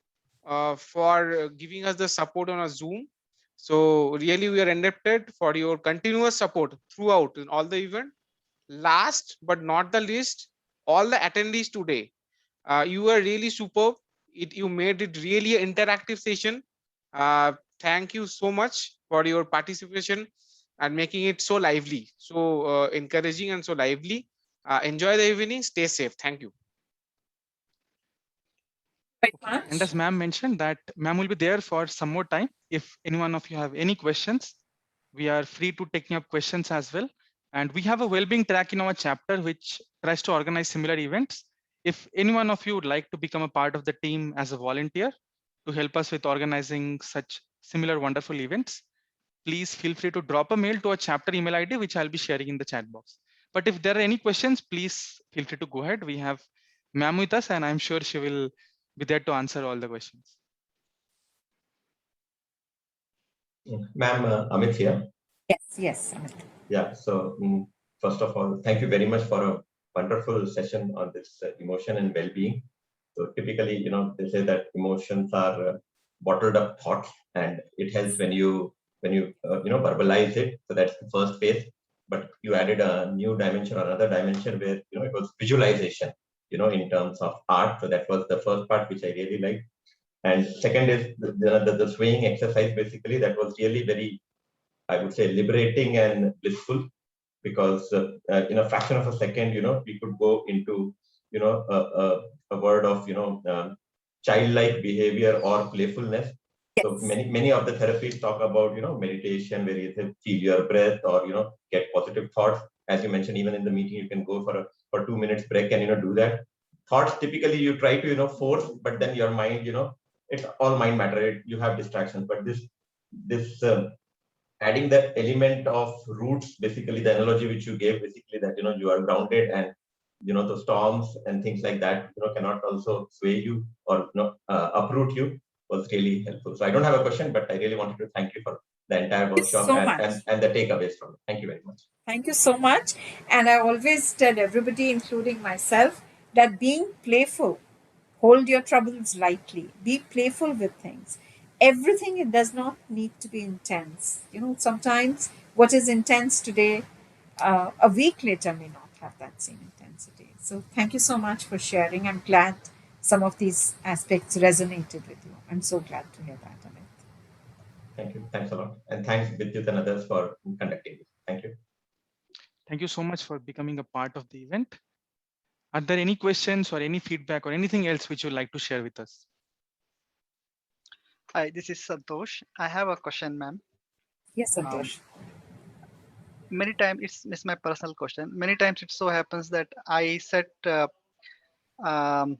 for giving us the support on a Zoom. So really, we are indebted for your continuous support throughout in all the event. Last but not the least, all the attendees today, you were really superb. You made it really an interactive session. Thank you so much for your participation and making it so lively, so encouraging and so lively. Enjoy the evening. Stay safe. Thank you. Okay. And as ma'am mentioned that ma'am will be there for some more time. If any one of you have any questions, we are free to taking up questions as well. And we have a well-being track in our chapter which tries to organize similar events. If any one of you would like to become a part of the team as a volunteer to help us with organizing such similar wonderful events, please feel free to drop a mail to our chapter email ID, which I'll be sharing in the chat box. But if there are any questions, please feel free to go ahead. We have ma'am with us, and I'm sure she will be there to answer all the questions. Ma'am, Amit here. Yes, Amit. Yeah, so first of all, thank you very much for a wonderful session on this emotion and well-being. So typically, they say that emotions are bottled up thoughts, and it helps when you verbalize it. So that's the first phase. But you added a new dimension or another dimension where it was visualization. In terms of art. So that was the first part which I really liked. And second is the swaying exercise. Basically, that was really very, I would say, liberating and blissful, because in a fraction of a second, we could go into, a word of, childlike behavior or playfulness. So many of the therapies talk about, meditation, where you feel your breath or, get positive thoughts. As you mentioned, even in the meeting, you can go for 2 minutes break and, do that. Thoughts, typically you try to, force, but then your mind, it's all mind matter. You have distractions, but this adding that element of roots, basically the analogy which you gave, basically that you are grounded, and the storms and things like that cannot also sway you or uproot you, was really helpful. So I don't have a question, but I really wanted to thank you for the entire workshop So and, much. and the takeaways from it. Thank you very much. Thank you so much. And I always tell everybody, including myself, that being playful, hold your troubles lightly, be playful with things. Everything, it does not need to be intense. Sometimes what is intense today, a week later may not have that same intensity. So thank you so much for sharing. I'm glad some of these aspects resonated with you. I'm so glad to hear that, Amit. Thank you. Thanks a lot. And thanks, Vidyut and others, for conducting this. Thank you. Thank you so much for becoming a part of the event. Are there any questions or any feedback or anything else which you'd like to share with us? Hi, this is Santosh. I have a question, ma'am. Yes, Santosh. many times it's my personal question. Many times it so happens that I set some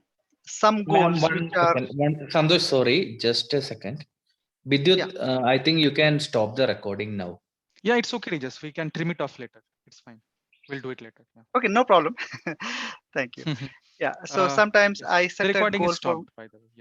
Ma'am, goals which one are second. Santosh, sorry, just a second. yeah. Vidyut, I think you can stop the recording now. Yeah, it's okay, just we can trim it off later. It's fine. We'll do it later. Yeah. Okay, no problem. Thank you. Yeah. So sometimes Yes. I The set a recording is goal for stopped, by the way.